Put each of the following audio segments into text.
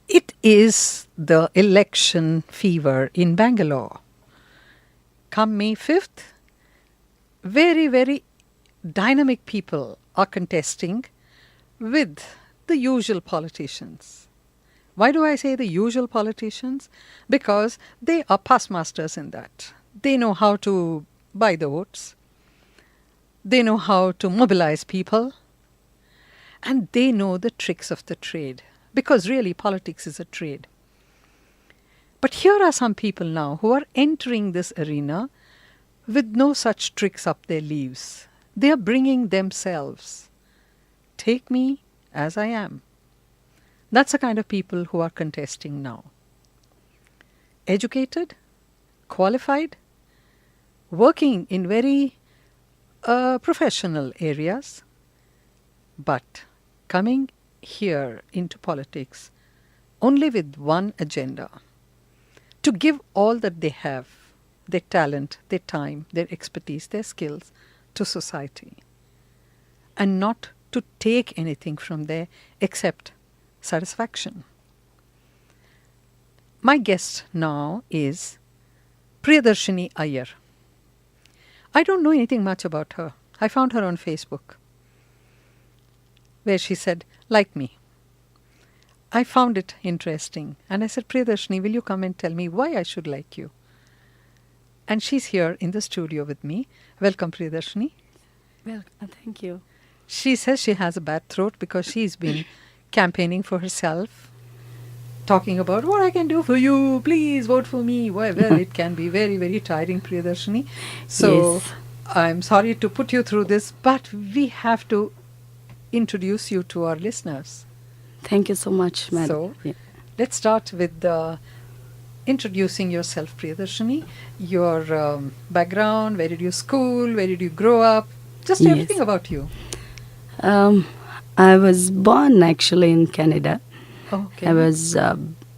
It is the election fever in Bangalore. Come May 5th, very, very dynamic people are contesting with the usual politicians. Why do I say the usual politicians? Because they are past masters in that. They know how to buy the votes. They know how to mobilize people. And they know the tricks of the trade. Because really, politics is a trade. But here are some people now who are entering this arena with no such tricks up their sleeves. They are bringing themselves. Take me as I am. That's the kind of people who are contesting now. Educated, qualified, working in very professional areas, but coming here into politics only with one agenda: to give all that they have, their talent, their time, their expertise, their skills to society, and not to take anything from there except satisfaction. My guest now is Priyadarshini Iyer. I don't know anything much about her. I found her on Facebook, where she said, like me. I found it interesting. And I said, Priyadarshini, will you come and tell me why I should like you? And she's here in the studio with me. Welcome, Priyadarshini. Well, thank you. She says she has a bad throat because she's been campaigning for herself, talking about what I can do for you, please vote for me. Well, it can be very, very tiring, Priyadarshini. So Yes. I'm sorry to put you through this, but we have to introduce you to our listeners. Thank you so much, madam. So let's start with introducing yourself, Priyadarshini. Your background, where did you school, where did you grow up, just Yes. everything about you. I was born actually in Canada. Okay. I was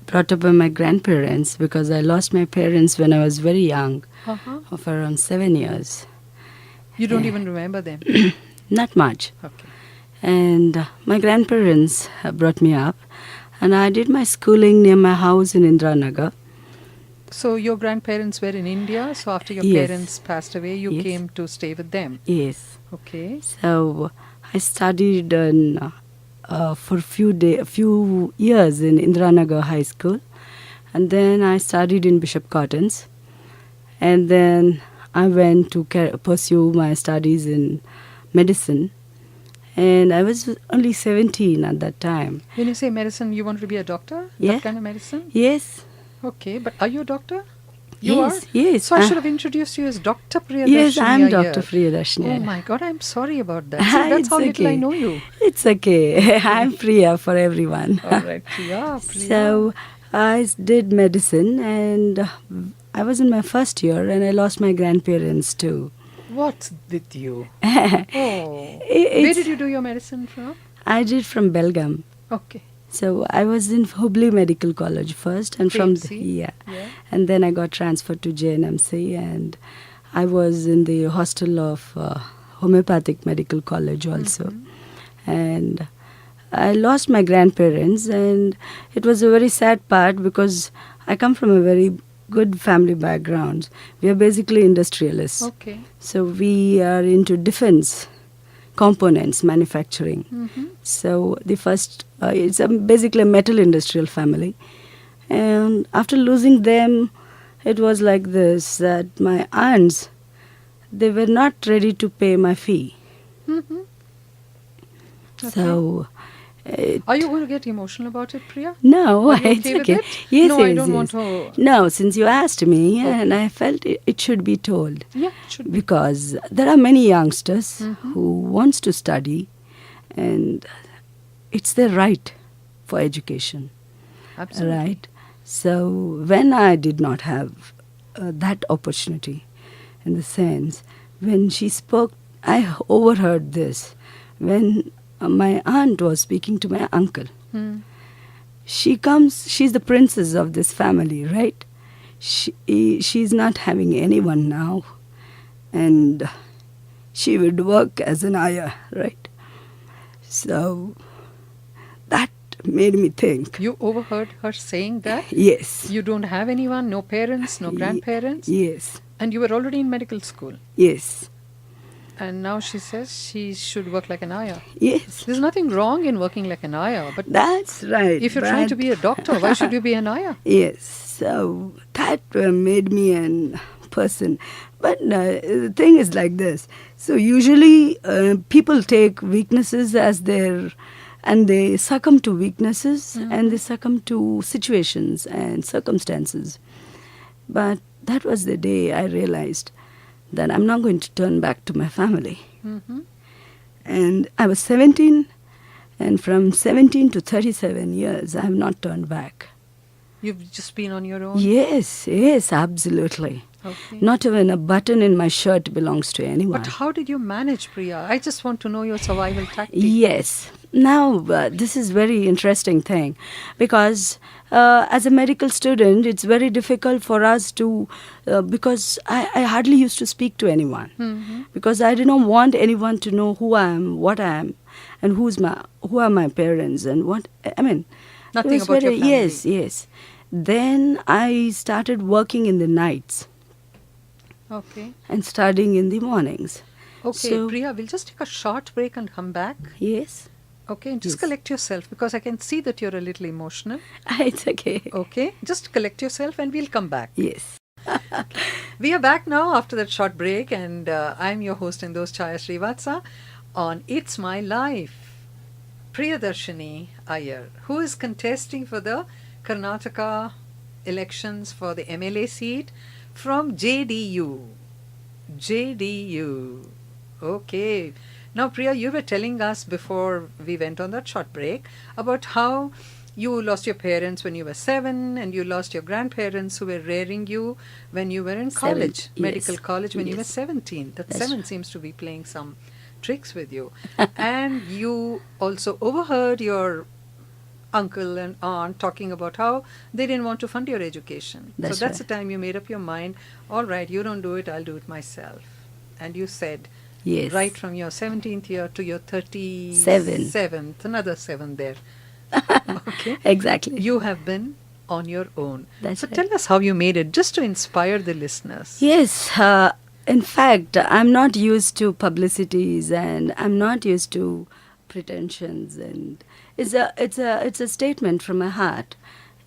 brought up by my grandparents because I lost my parents when I was very young, Uh-huh. of around 7 years. You don't even remember them. Not much. Okay. And my grandparents brought me up, and I did my schooling near my house in Indranagar. So your grandparents were in India, so after your Yes. parents passed away, you Yes. came to stay with them. Yes. Okay. So I studied for a few years in Indranagar High School, and then I studied in Bishop Cotton's, and then I went to pursue my studies in medicine, and I was only 17 at that time. When you say medicine, you want to be a doctor? Yeah. That kind of medicine? Yes. Okay, but are you a doctor? You Yes, are? yes. So I should have introduced you as Dr. Priyadarshini Yes, I'm Iyer. Dr. Priyadarshini Oh Iyer. my God, I'm sorry about that. See, that's It's how little I okay. know you. It's okay. I'm Priya for everyone. All right, Priya. So I did medicine, and I was in my first year, and I lost my grandparents too. What's with you? Where Where did you do your medicine from? I did from Belgium. Okay. So I was in Hubli Medical College first, and from HMC? Yeah. and then I got transferred to JNMC, and I was in the hostel of Homeopathic Medical College also. And I lost my grandparents, and it was a very sad part because I come from a very good family background. We are basically industrialists. Okay. So we are into defense components manufacturing. Mm-hmm. So the first, it's basically a metal industrial family. And after losing them, it was like this, that my aunts, they were not ready to pay my fee. Mm-hmm. So... Are you going to get emotional about it, Priya? No, Are you it's okay with okay. it? Yes, No, yes, I don't yes. want to. No, since you asked me, Okay. and I felt it should be told. Yeah, it should be. Because there are many youngsters Mhm. who wants to study, and it's their right for education. Absolutely. Right? So when I did not have that opportunity, in the sense, when she spoke, I overheard this. When my aunt was speaking to my uncle, Hmm. she's the princess of this family, right? She's not having anyone now, and she would work as an ayah, right? So that made me think. You overheard her saying that? Yes. You don't have anyone, no parents, no grandparents? Yes. And you were already in medical school. Yes. And now she says she should work like an ayah. Yes. There's nothing wrong in working like an ayah, but That's right. if you're trying to be a doctor, why should you be an ayah? Yes. So that made me a person. But the thing is like this. So usually people take weaknesses as their, and they succumb to weaknesses and they succumb to situations and circumstances. But that was the day I realized that I'm not going to turn back to my family. Mm-hmm. And I was 17, and from 17 to 37 years, I have not turned back. You've just been on your own? Yes, yes, absolutely. Okay. Not even a button in my shirt belongs to anyone. But how did you manage, Priya? I just want to know your survival tactic. Yes. Now, this is very interesting thing, because as a medical student, it's very difficult for us to, because I hardly used to speak to anyone, because I did not want anyone to know who I am, what I am, and who are my parents, and what, I mean. Nothing it was about your family. Yes, yes. Then I started working in the nights Okay. and studying in the mornings. Okay, So- Priya, we'll just take a short break and come back. Yes. Okay, and just Yes. collect yourself, because I can see that you're a little emotional. It's okay. Okay, just collect yourself and we'll come back. Yes. We are back now after that short break, and I'm your host in those, Chaya Srivatsa, on It's My Life. Priyadarshini Iyer, who is contesting for the Karnataka elections for the MLA seat from JDU. JDU. Okay. Now, Priya, you were telling us before we went on that short break about how you lost your parents when you were 7, and you lost your grandparents who were rearing you when you were in college, medical college, when you were 17. That That's 7 seems to be playing some tricks with you. And you also overheard your uncle and aunt talking about how they didn't want to fund your education. That's so that's right. the time you made up your mind, all right, you don't do it, I'll do it myself. And you said, Yes. right from your 17th year to your 37th, another 7 there. Okay. Exactly. You have been on your own. That's so right. tell us how you made it, just to inspire the listeners. Yes. In fact, I'm not used to publicities, and I'm not used to pretensions, and it's a statement from my heart,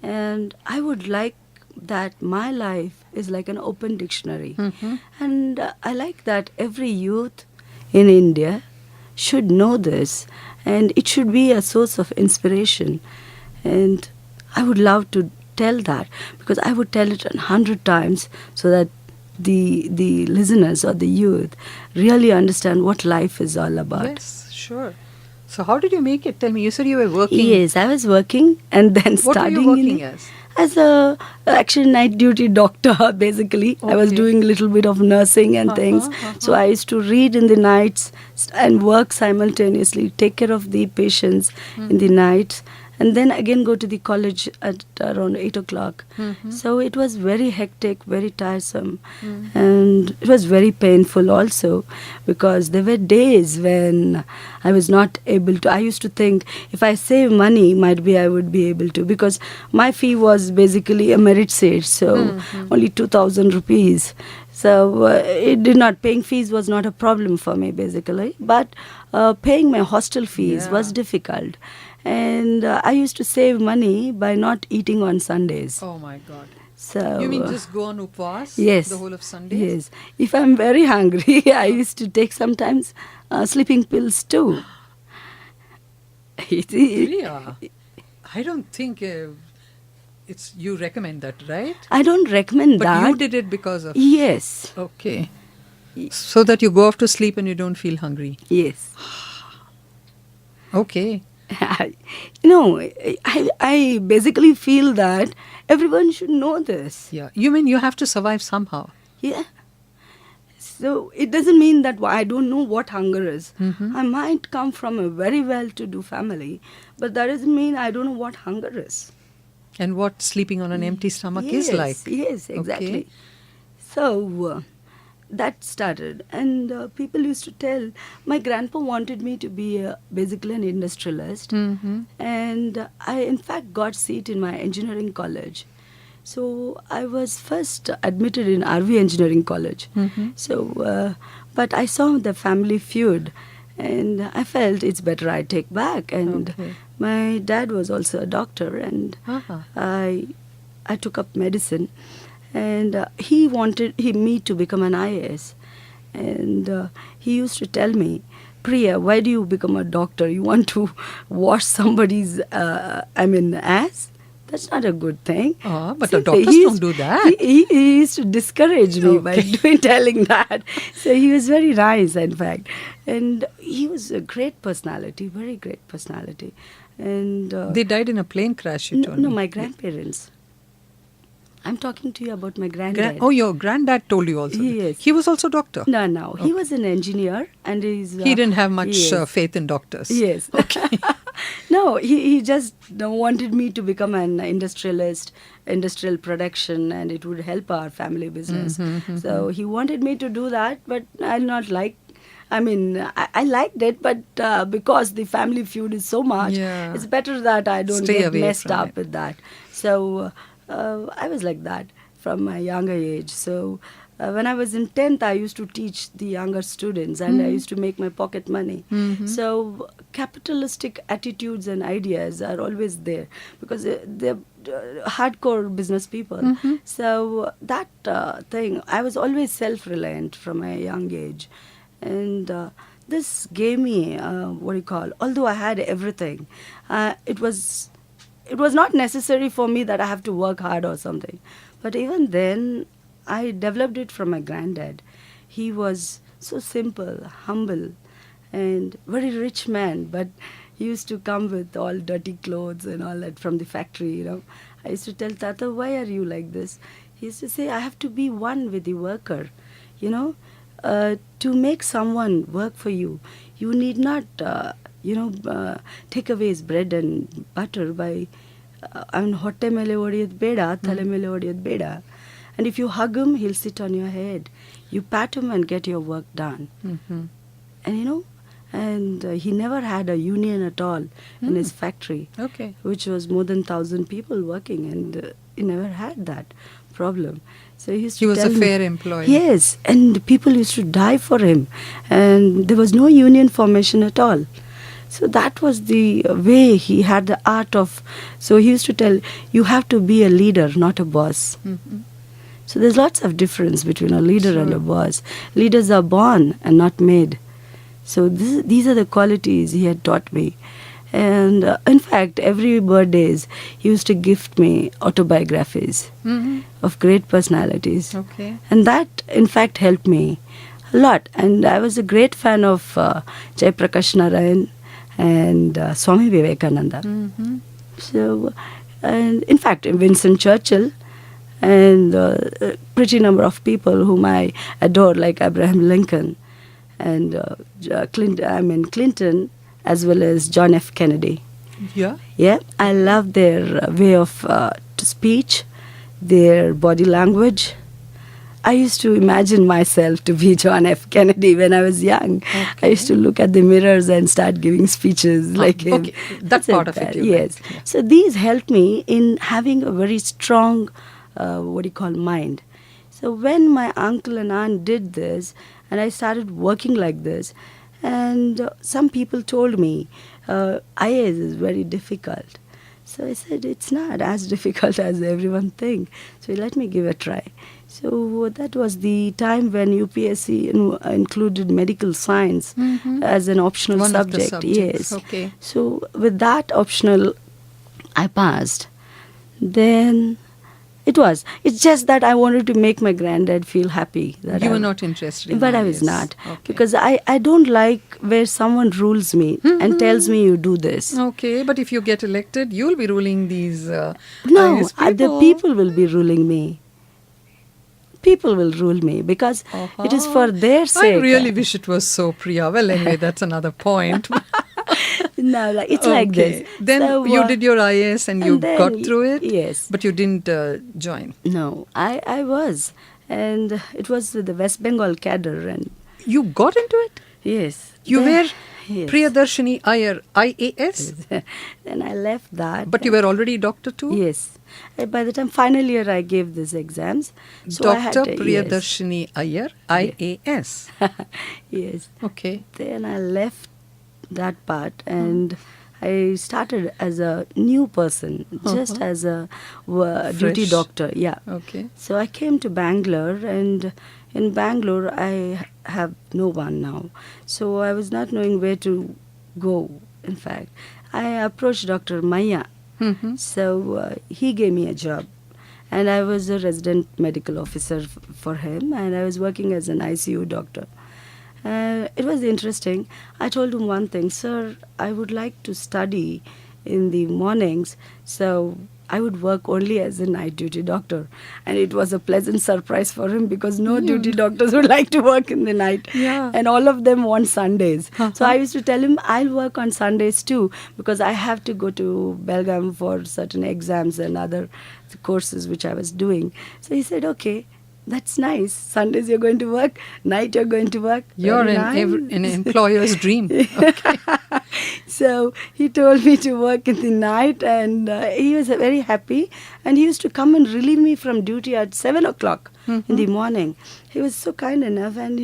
and I would like that my life is like an open dictionary, and I like that every youth in India should know this, and it should be a source of inspiration, and I would love to tell that, because I would tell it 100 times so that the listeners or the youth really understand what life is all about. Yes, sure. So how did you make it? Tell me, you said you were working. Yes, I was working and then What were studying. you working as? As a actually night duty doctor, basically. I was Okay. doing a little bit of nursing and things. So I used to read in the nights and work simultaneously, take care of the patients in the nights, and then again go to the college at around 8 o'clock. So it was very hectic, very tiresome, and it was very painful also, because there were days when I was not able to. I used to think if I save money, might be I would be able to, because my fee was basically a merit seat, so only 2,000 rupees. So paying fees was not a problem for me basically, but paying my hostel fees was difficult. And I used to save money by not eating on Sundays. Oh my God. So You mean just go on upvas yes, the whole of Sundays? Yes. If I'm very hungry, I used to take sometimes sleeping pills too. Priya, I don't think you recommend that, right? I don't recommend But that. you did it because of... Yes. Okay. So that you go off to sleep and you don't feel hungry. Yes. Okay. I basically feel that everyone should know this. Yeah. You mean you have to survive somehow? Yeah. So it doesn't mean that I don't know what hunger is. I might come from a very well-to-do family, but that doesn't mean I don't know what hunger is. And what sleeping on an empty stomach is like. Yes, exactly. Okay. So that started. And people used to tell, my grandpa wanted me to be basically an industrialist. And I, in fact, got seat in my engineering college. So I was first admitted in RV Engineering College. So, but I saw the family feud, and I felt it's better I take back. And my dad was also a doctor, and I took up medicine. And he wanted me to become an IAS. And he used to tell me, Priya, why do you become a doctor? You want to wash somebody's, ass? That's not a good thing. But the doctors don't do that. He used to discourage me by telling that. So he was very nice, in fact. And he was a great personality, very great personality. And they died in a plane crash, you told me. No, my grandparents. I'm talking to you about my granddad. Your granddad told you also. Yes. He was also doctor? No. He was an engineer, and he didn't have much faith in doctors. Yes. Okay. No, he just wanted me to become an industrialist, industrial production, and it would help our family business. So he wanted me to do that, but I liked it, but because the family feud is so much, it's better that I don't get messed up with that. So I was like that from my younger age. So when I was in 10th, I used to teach the younger students, and I used to make my pocket money. So capitalistic attitudes and ideas are always there, because they're hardcore business people. So that thing, I was always self-reliant from a young age. And this gave me, although I had everything, it was not necessary for me that I have to work hard or something. But even then, I developed it from my granddad. He was so simple, humble, and very rich man, but he used to come with all dirty clothes and all that from the factory, I used to tell Tata, why are you like this? He used to say, I have to be one with the worker, to make someone work for you. You need not, take away his bread and butter by, hotte mele odiyad beda, thale mele odiyad beda. And if you hug him, he'll sit on your head. You pat him and get your work done. And he never had a union at all in his factory, which was more than 1,000 people working, and he never had that problem. So he was a fair employee. Yes, and people used to die for him, and there was no union formation at all. So that was the way he had the art of. So he used to tell, you have to be a leader, not a boss. So there's lots of difference between a leader and a boss. Leaders are born and not made. So these are the qualities he had taught me. And in fact, every birthdays, he used to gift me autobiographies of great personalities. And that, in fact, helped me a lot. And I was a great fan of Jayaprakash Narayan and Swami Vivekananda. So, and in fact, Winston Churchill, and a pretty number of people whom I adore, like Abraham Lincoln and Clinton, as well as John F. Kennedy. Yeah, I love their way of speech, their body language. I used to imagine myself to be John F. Kennedy when I was young. I used to look at the mirrors and start giving speeches like him. That's part of it. Yes. Yeah. So these helped me in having a very strong, mind. So when my uncle and aunt did this, and I started working like this, and some people told me, IAS is very difficult. So I said, it's not as difficult as everyone thinks. So let me give it a try. So that was the time when UPSC included medical science as an optional subject. Yes. So with that optional, I passed. Then it's just that I wanted to make my granddad feel happy. That you were not interested in But I was not. Because I don't like where someone rules me and tells me you do this. But if you get elected, you'll be ruling these No, the people will be ruling me. People will rule me because it is for their sake. I really wish it was so, Priya. Well, anyway, that's another point. No, it's like this. Then so, you did your IAS and you got through it? Yes. But you didn't join? No, I was. And it was with the West Bengal cadre. And You got into it? yes. You then- were yes. Priyadarshini Iyer, IAS? Then I left that. But you were already doctor too? Yes. By the time final year I gave these exams. So I had Dr. to- Priyadarshini Iyer, IAS. Yes. Okay. Then I left that part and I started as a new person, just as a duty Fresh. doctor. Yeah. Okay. So I came to Bangalore, and in Bangalore I have no one now. So I was not knowing where to go, in fact. I approached Dr. Maya. Mhm. So he gave me a job. And I was a resident medical officer for him, and I was working as an ICU doctor. It was interesting. I told him one thing, sir, I would like to study in the mornings, so I would work only as a night duty doctor. And it was a pleasant surprise for him because no duty doctors would like to work in the night. Yeah. And all of them want Sundays. So I used to tell him I'll work on Sundays too because I have to go to Belgaum for certain exams and other courses which I was doing. So he said, okay. That's nice. Sundays you're going to work, night you're going to work. You're Very an nice. employer's dream. Okay. So he told me to work in the night, and he was very happy. And he used to come and relieve me from duty at 7 o'clock in the morning. He was so kind enough, and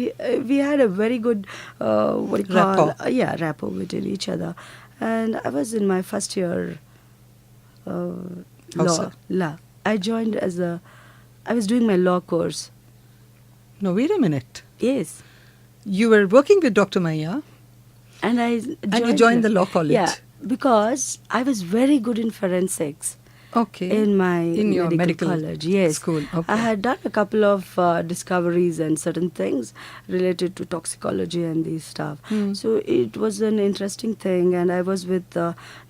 we had a very good what do you call Rapport. rapport with each other. And I was in my first year law. I joined I was doing my law course. No, wait a minute. Yes. You were working with Dr. Maya And you joined the law college. Yeah, because I was very good in forensics. Okay. In your medical college, yes. school. Okay. I had done a couple of discoveries and certain things related to toxicology and these stuff. So it was an interesting thing, and I was with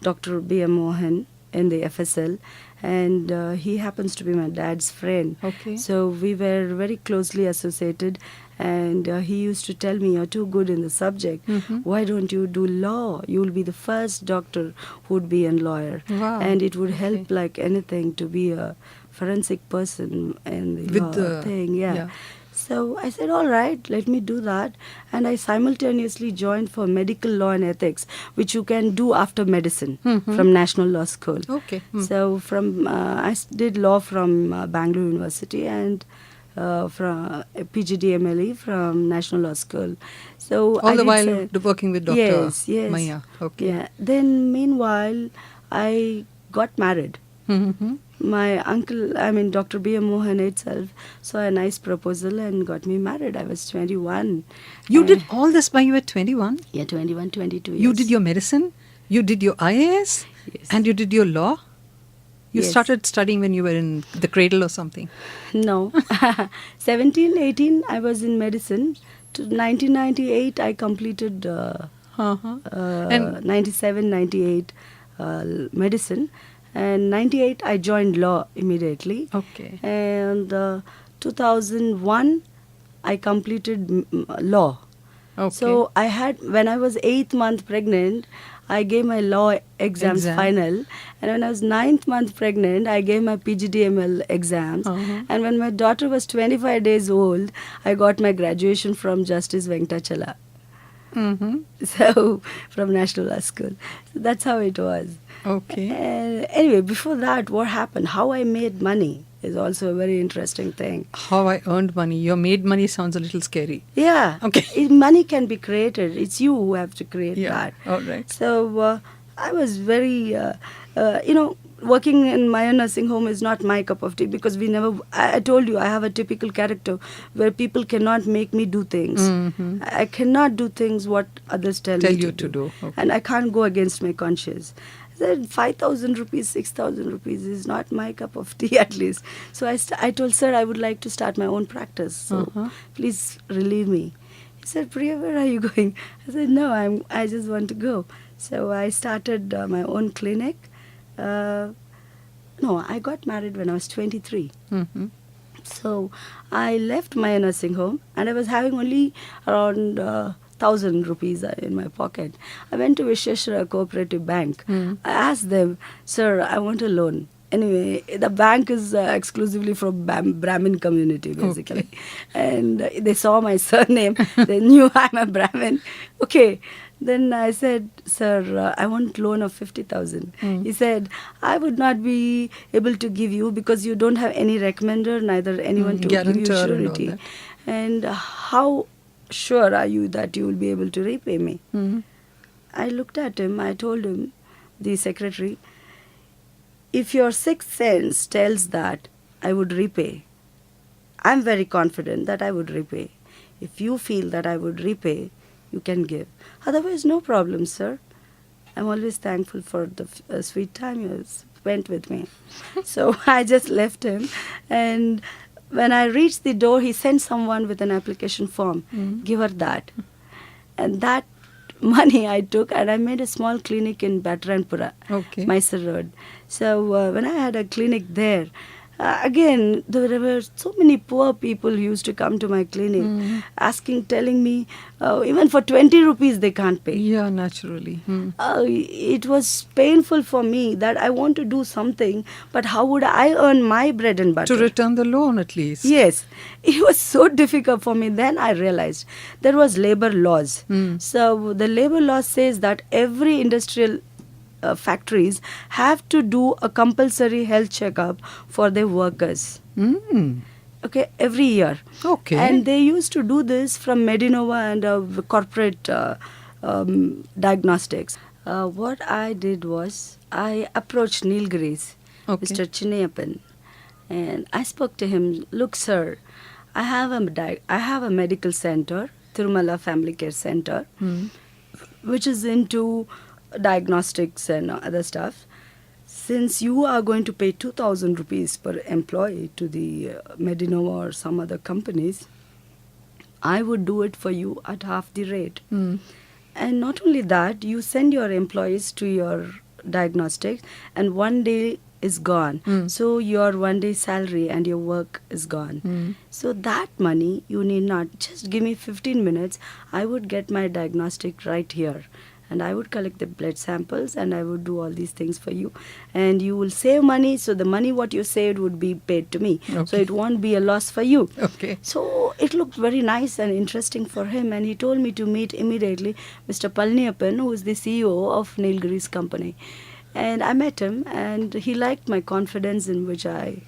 Dr. B.M. Mohan in the FSL, and he happens to be my dad's friend. Okay. So we were very closely associated, and he used to tell me, you're too good in the subject. Why don't you do law? You will be the first doctor who would be a lawyer. Wow. And it would help like anything to be a forensic person in the With law the- thing. yeah. So I said, all right, let me do that. And I simultaneously joined for medical law and ethics, which you can do after medicine from National Law School. Okay. So I did law from Bangalore University and from PGD MLA from National Law School. So All I the did while working with Dr. Yes. Maya. Okay. Yeah. Then meanwhile, I got married. Mm-hmm. My uncle, Dr. B.M. Mohan itself, saw a nice proposal and got me married. I was 21. You did all this when you were 21? Yeah, 21, 22 years. You did your medicine, you did your IAS, Yes. and you did your law? You Yes. started studying when you were in the cradle or something? No. 17, 18, I was in medicine. To 1998, I completed And 97, 98 medicine. And 98, I joined law immediately. okay. And 2001, I completed law. Okay. So I had, when I was 8th month pregnant, I gave my law exams final. And when I was 9th month pregnant, I gave my PGDML exams. And when my daughter was 25 days old, I got my graduation from Justice Venkatachala. Mm-hmm. So, from National Law School. So that's how it was. Okay. And anyway, before that, what happened? How I made money is also a very interesting thing. How I earned money. Your made money sounds a little scary. Yeah. Okay. Money can be created. It's you who have to create that. All right. So I was very, working in my nursing home is not my cup of tea because I told you, I have a typical character where people cannot make me do things. Mm-hmm. I cannot do things what others tell me you to to do. Okay. And I can't go against my conscience. I said 5,000 rupees, 6,000 rupees is not my cup of tea at least. So I told sir I would like to start my own practice. So please relieve me. He said, Priya, where are you going? I said, no, I just want to go. So I started my own clinic. No, I got married when I was 23. Mm-hmm. So I left my nursing home and I was having only around 1,000 rupees in my pocket. I went to Visheshwara Cooperative Bank. I asked them, sir, I want a loan. Anyway, the bank is exclusively from Brahmin community, basically. Okay. And they saw my surname. They knew I'm a Brahmin. Okay. Then I said, sir, I want loan of 50,000. He said, I would not be able to give you because you don't have any recommender, neither anyone to give you Guarantor and all surety. that. And how sure are you that you will be able to repay me? Mm. I looked at him. I told him, the secretary, if your sixth sense tells that I would repay, I'm very confident that I would repay. If you feel that I would repay, you can give. Otherwise, no problem, sir. I'm always thankful for the sweet time you spent with me. So I just left him. And when I reached the door, he sent someone with an application form. Give her that. And that money I took and I made a small clinic in Batranpura, Okay. Mysore Road. So when I had a clinic there, again, there were so many poor people who used to come to my clinic telling me, even for 20 rupees they can't pay. Yeah, naturally. It was painful for me that I want to do something, but how would I earn my bread and butter? To return the loan at least. Yes, it was so difficult for me. Then I realized there was labor laws. So the labor law says that every industrial factories have to do a compulsory health checkup for their workers. Mm. Okay, every year. Okay. And they used to do this from Medinova and corporate diagnostics. What I did was I approached Nilgiris, Okay. Mr. Chinnayappan, and I spoke to him. Look, sir, I have a medical center, Tirumala Family Care Center, which is into diagnostics and other stuff. Since you are going to pay 2,000 rupees per employee to the Medinova or some other companies, I would do it for you at half the rate. And not only that, you send your employees to your diagnostics and one day is gone. So your one day salary and your work is gone. So that money you need not. Just give me 15 minutes. I would get my diagnostic right here. And I would collect the blood samples and I would do all these things for you. And you will save money. So the money what you saved would be paid to me. So Okay. it won't be a loss for you. Okay. So it looked very nice and interesting for him. And he told me to meet immediately Mr. Palniappan, who is the CEO of Nilgiris company. And I met him and he liked my confidence in which I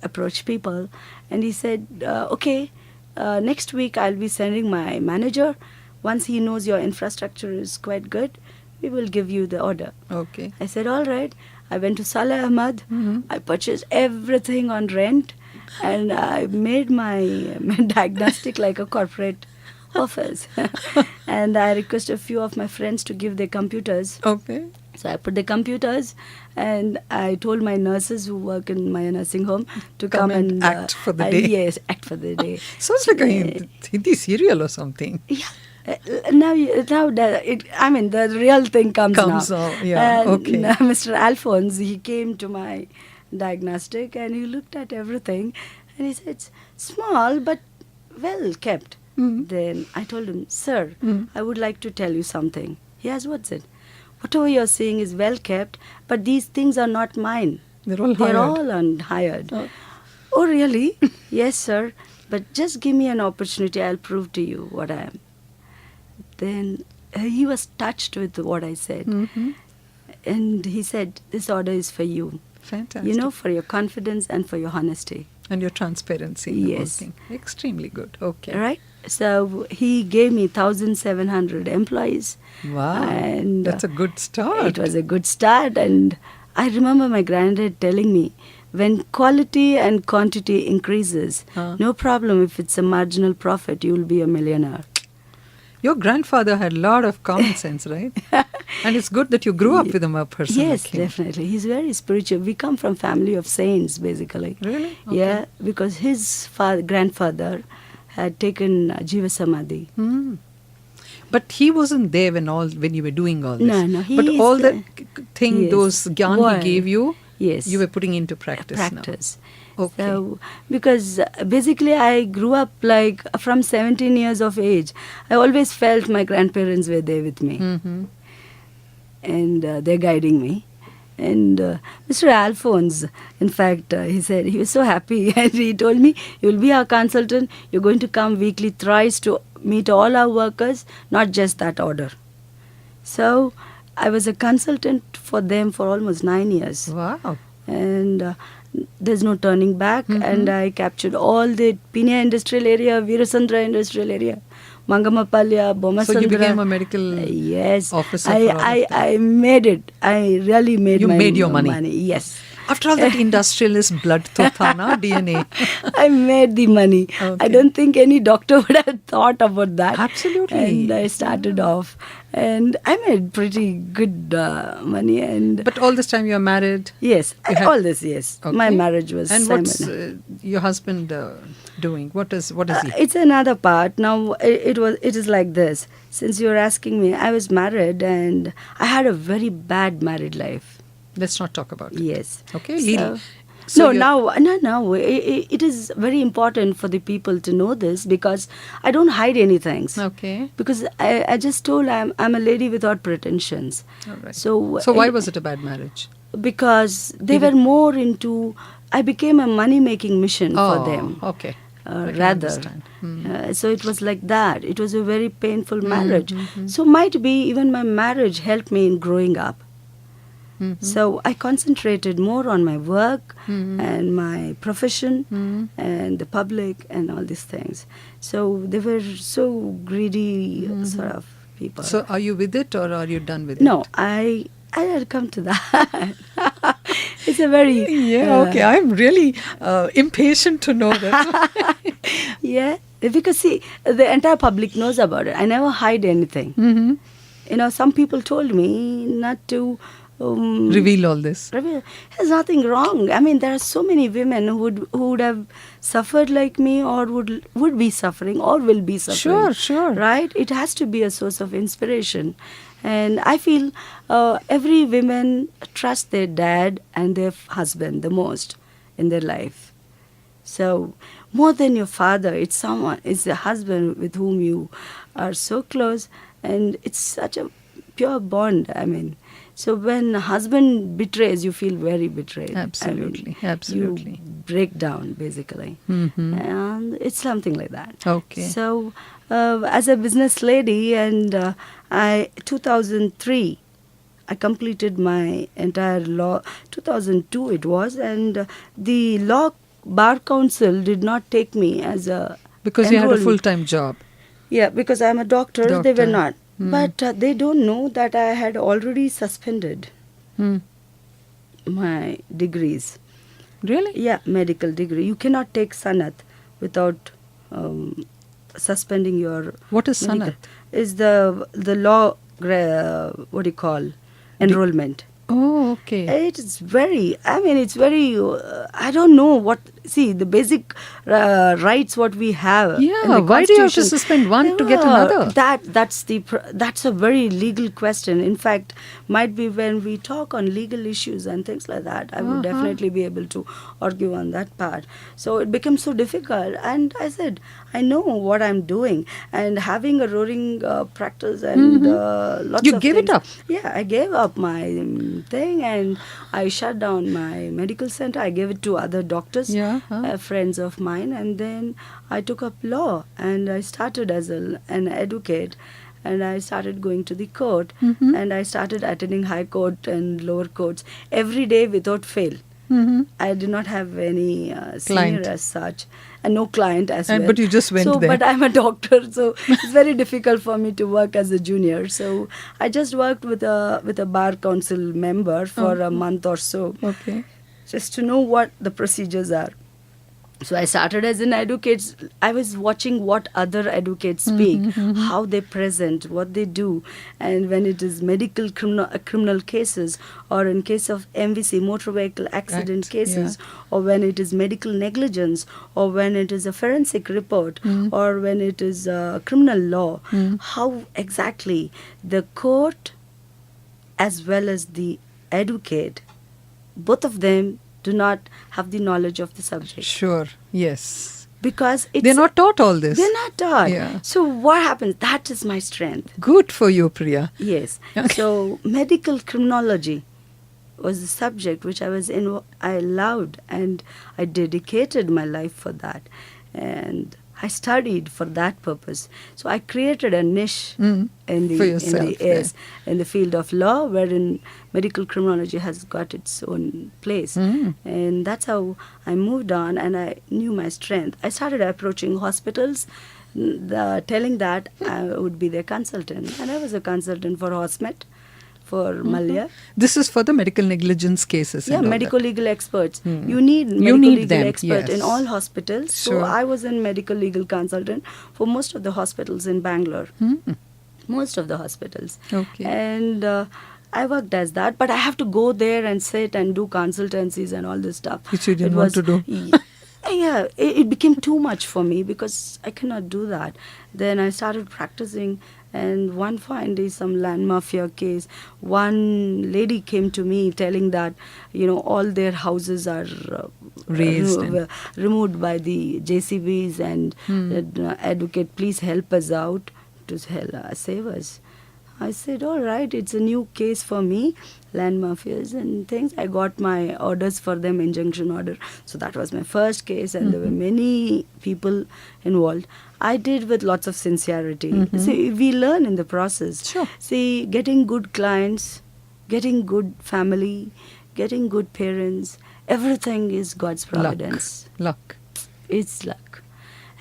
approach people. And he said, okay, next week I'll be sending my manager. Once he knows your infrastructure is quite good, we will give you the order. Okay. I said, all right. I went to Saleh Ahmad. I purchased everything on rent. And I made my diagnostic like a corporate office. And I requested a few of my friends to give their computers. Okay. So I put the computers and I told my nurses who work in my nursing home to Come come and act for the day. Yes, act for the day. Sounds like a Hindi serial or something. Yeah. The real thing comes now. Yeah, And okay. Mr. Alphonse, he came to my diagnostic and he looked at everything and he said, it's small but well kept. Then I told him, sir, I would like to tell you something. He asked, what's it? Whatever you're saying is well kept, but these things are not mine. They're all They're hired. all hired. Oh, really? Yes, sir. But just give me an opportunity. I'll prove to you what I am. Then he was touched with what I said. And he said, this order is for you. Fantastic. You know, for your confidence and for your honesty. And your transparency. in the whole Yes. thing. Extremely good. Okay. Right? So he gave me 1,700 employees. Wow. And that's a good start. It was a good start. And I remember my granddad telling me, when quality and quantity increases, no problem if it's a marginal profit, you will be a millionaire. Your grandfather had a lot of common sense, right? And it's good that you grew up with a person Yes, like him. definitely. He's very spiritual. We come from family of saints, basically. Really? Okay. Yeah, because his grandfather had taken Jiva Samadhi. But he wasn't there when you were doing all this. No, he But is all the- that thing, Yes. those gyan Why? he gave you, Yes. you were putting into practice now. Okay. So, because basically I grew up like from 17 years of age. I always felt my grandparents were there with me. And they're guiding me. And Mr. Alphonse, in fact, he said he was so happy and he told me, you will be our consultant, you're going to come weekly thrice to meet all our workers, not just that order. So I was a consultant for them for almost 9 years. Wow. And there's no turning back. And I captured all the Pinya industrial area, Veerasandra industrial area, Mangamapalya, Bomasandra. So you became a medical yes. officer for all of that. I made it. I really made You my made your money. Yes. After all, that industrialist blood to tha na, DNA. I made the money. Okay. I don't think any doctor would have thought about that. Absolutely. And I started off. And I made pretty good money. And But all this time you're married. yes, You had- all this, yes. Okay. My marriage was And what's Simon. your husband doing? What is he? It's another part. Now it is like this. Since you're asking me, I was married and I had a very bad married life. Let's not talk about it. Yes. Okay. So now it is very important for the people to know this because I don't hide anything. Okay. Because I just told I'm a lady without pretensions. All right. So why was it a bad marriage? Because they were more into. I became a money-making mission for them. Okay. I can Rather. understand. So it was like that. It was a very painful marriage. So might be even my marriage helped me in growing up. So I concentrated more on my work and my profession and the public and all these things. So they were so greedy sort of people. So are you with it or are you done with it? No, I had come to that. It's a very Okay. I'm really impatient to know that. yeah, because see, the entire public knows about it. I never hide anything. You know, some people told me not to Reveal all this. There's nothing wrong. I mean, there are so many women who would have suffered like me, or would be suffering, or will be suffering. Sure. Right? It has to be a source of inspiration, and I feel every woman trusts their dad and their husband the most in their life. So more than your father, it's a husband with whom you are so close, and it's such a pure bond. I mean. So when a husband betrays, you feel very betrayed. Absolutely. You break down, basically. And it's something like that. Okay. So as a business lady, and 2003, I completed my entire law, 2002 it was, and the law bar council did not take me as a Because you had a full-time job. Yeah, because I'm a doctor. They were not. But they don't know that I had already suspended my degrees. Really? Yeah, medical degree. You cannot take sanat without suspending your. What is sanat? Is the law what do you call enrollment? Oh, okay. It's very. I mean, it's very. I don't know what. See, the basic rights what we have. Yeah. Why do you have to suspend one to get another? That's a very legal question. In fact, might be when we talk on legal issues and things like that, I would definitely be able to argue on that part. So it becomes so difficult. And I said, I know what I'm doing, and having a roaring practice and lots of You gave things. it up? Yeah, I gave up my thing, and I shut down my medical center. I gave it to other doctors, friends of mine, and then I took up law, and I started as an advocate, and I started going to the court, and I started attending high court and lower courts every day without fail. I did not have any senior as such, and no client as well. But you just went there. But I'm a doctor, so it's very difficult for me to work as a junior. So I just worked with a bar council member for a month or so, just to know what the procedures are. So I started as an advocate. I was watching what other advocates speak, how they present, what they do. And when it is medical criminal cases, or in case of MVC, motor vehicle accident cases, or when it is medical negligence, or when it is a forensic report, or when it is criminal law, how exactly the court as well as the advocate, both of them do not have the knowledge of the subject. Sure, yes. Because they're not taught all this. They're not taught. Yeah. So what happens? That is my strength. Good for you, Priya. Yes. Okay. So medical criminology was the subject which I loved, and I dedicated my life for that, and I studied for that purpose. So I created a niche in the For yourself, in the field of law, wherein medical criminology has got its own place, and that's how I moved on. And I knew my strength. I started approaching hospitals, telling that I would be their consultant, and I was a consultant for HOSMET, for Malya. This is for the medical negligence cases. Yeah, and all medical that. legal experts. You need medical need legal them, expert in yes. all hospitals. Sure. So I was a medical legal consultant for most of the hospitals in Bangalore. Most of the hospitals. Okay. And I worked as that, but I have to go there and sit and do consultancies and all this stuff. Which you didn't want to do. Yeah, it became too much for me because I cannot do that. Then I started practicing, and one fine day, some land mafia case, one lady came to me telling that, all their houses are Razed removed by the JCBs, and advocate, please help us out to save us. I said, all right, it's a new case for me, land mafias and things. I got my orders for them, injunction order. So that was my first case, and there were many people involved. I did with lots of sincerity. See, we learn in the process. Sure. See, getting good clients, getting good family, getting good parents, everything is God's providence. Luck. It's luck.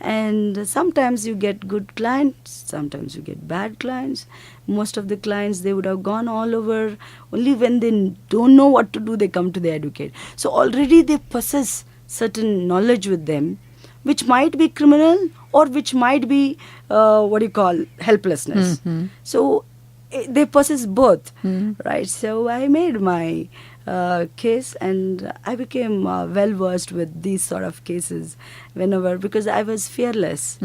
And sometimes you get good clients, sometimes you get bad clients. Most of the clients, they would have gone all over. Only when they don't know what to do, they come to the advocate. So already they possess certain knowledge with them, which might be criminal or which might be, helplessness. So they possess both, right? So I made my case, and I became well versed with these sort of cases because I was fearless.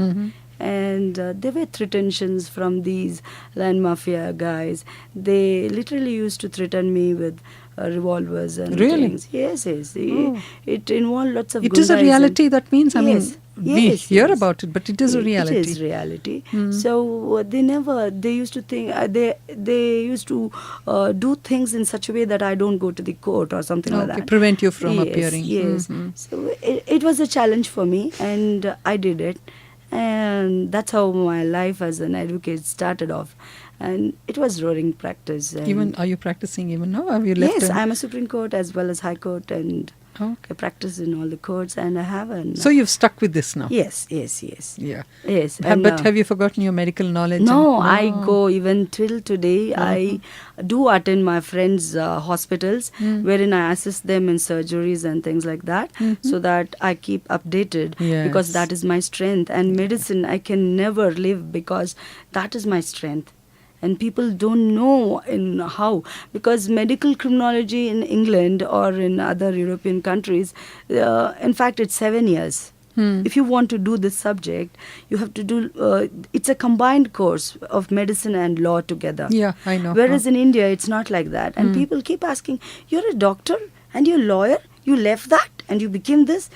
And there were threatentions from these land mafia guys. They literally used to threaten me with revolvers and things. Yes. It involved lots of It is a gundais reality, that means, we hear yes. about it, but it is a reality. It is reality. So they used to think, they used to do things in such a way that I don't go to the court or something like that. Prevent you from appearing. Yes. So it was a challenge for me, and I did it. And that's how my life as an advocate started off. And it was roaring practice. Are you practicing even now? Have you left? Yes, I'm a Supreme Court as well as High Court, and I practice in all the courts, and I have So you've stuck with this now? Yes. Yeah. Yes. But have you forgotten your medical knowledge? No, I go even till today. I do attend my friends' hospitals, wherein I assist them in surgeries and things like that, so that I keep updated, because that is my strength. And medicine, I can never live because that is my strength. And people don't know how, because medical criminology in England or in other European countries, in fact, it's 7 years. If you want to do this subject, you have to do, it's a combined course of medicine and law together. Yeah, I know. Whereas in India, it's not like that. And people keep asking, you're a doctor and you're a lawyer, you left that and you became this?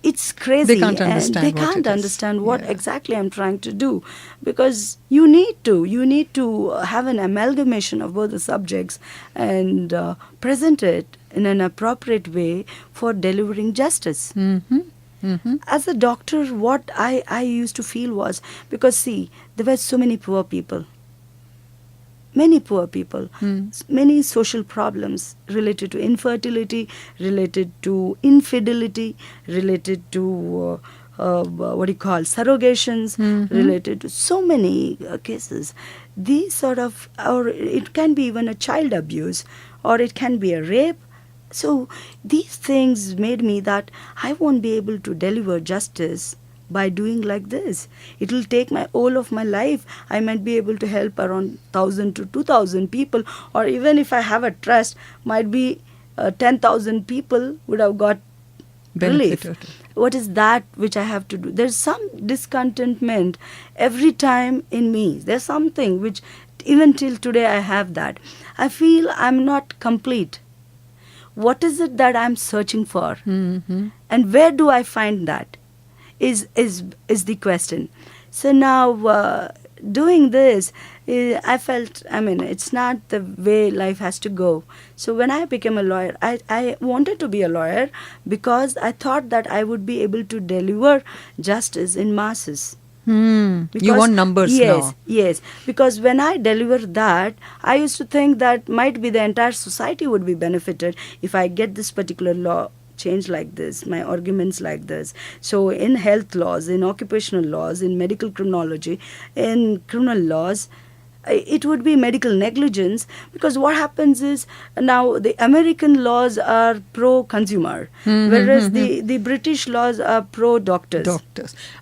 It's crazy. They can't understand They can't understand what exactly I'm trying to do, because you need to have an amalgamation of both the subjects and present it in an appropriate way for delivering justice. As a doctor, what I used to feel was, because see, there were so many poor people, many social problems related to infertility, related to infidelity, related to surrogations, related to so many cases. These sort of, or it can be even a child abuse, or it can be a rape. So these things made me that I won't be able to deliver justice by doing like this. It will take all of my life. I might be able to help around 1,000 to 2,000 people, or even if I have a trust, might be 10,000 people would have got relief. What is that which I have to do? There's some discontentment every time in me. There's something which even till today I have that. I feel I'm not complete. What is it that I'm searching for? And where do I find that? Is the question. So now doing this, I felt, it's not the way life has to go. So when I became a lawyer, I wanted to be a lawyer because I thought that I would be able to deliver justice in masses. You want numbers now. Yes. Because when I delivered that, I used to think that might be the entire society would be benefited if I get this particular law change like this, my arguments like this. So in health laws, in occupational laws, in medical criminology, in criminal laws, it would be medical negligence, because what happens is now the American laws are pro-consumer, whereas the British laws are pro-doctors.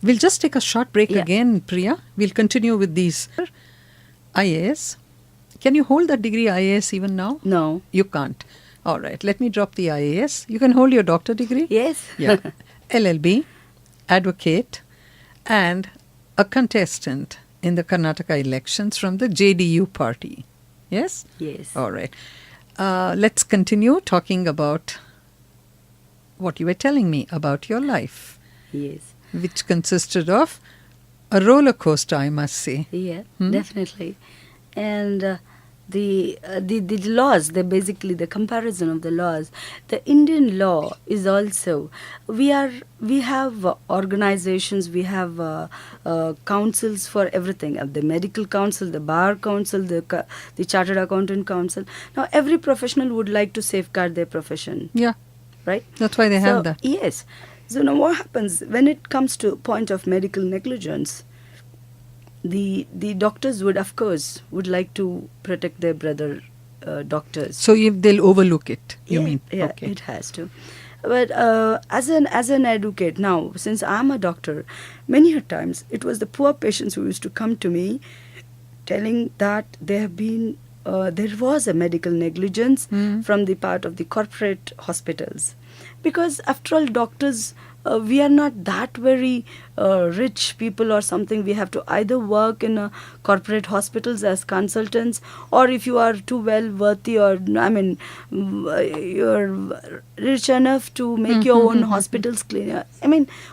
We'll just take a short break Yeah. again, Priya. We'll continue with these. IAS. Can you hold that degree IAS even now? No. You can't. All right. Let me drop the IAS. You can hold your doctor degree? Yes. Yeah. LLB, advocate, and a contestant in the Karnataka elections from the JDU party. Yes? Yes. All right. Let's continue talking about what you were telling me about your life, Yes. which consisted of a roller coaster, I must say. Yeah, definitely. And the laws, basically the comparison of the laws, the Indian law is also, we have organizations, we have councils for everything, the medical council, the bar council, the chartered accountant council. Now every professional would like to safeguard their profession, Yeah, right? that's why they have that. Yes. So now what happens when it comes to point of medical negligence? The doctors would, of course, would like to protect their brother doctors. So if they'll overlook it, you Yeah, mean? Yeah, Okay. it has to. But as an advocate now, since I'm a doctor, many a times it was the poor patients who used to come to me, telling that there was a medical negligence from the part of the corporate hospitals, because after all, doctors. We are not that very rich people or something. We have to either work in corporate hospitals as consultants, or if you are too well worthy, or you're rich enough to make your own hospitals clean.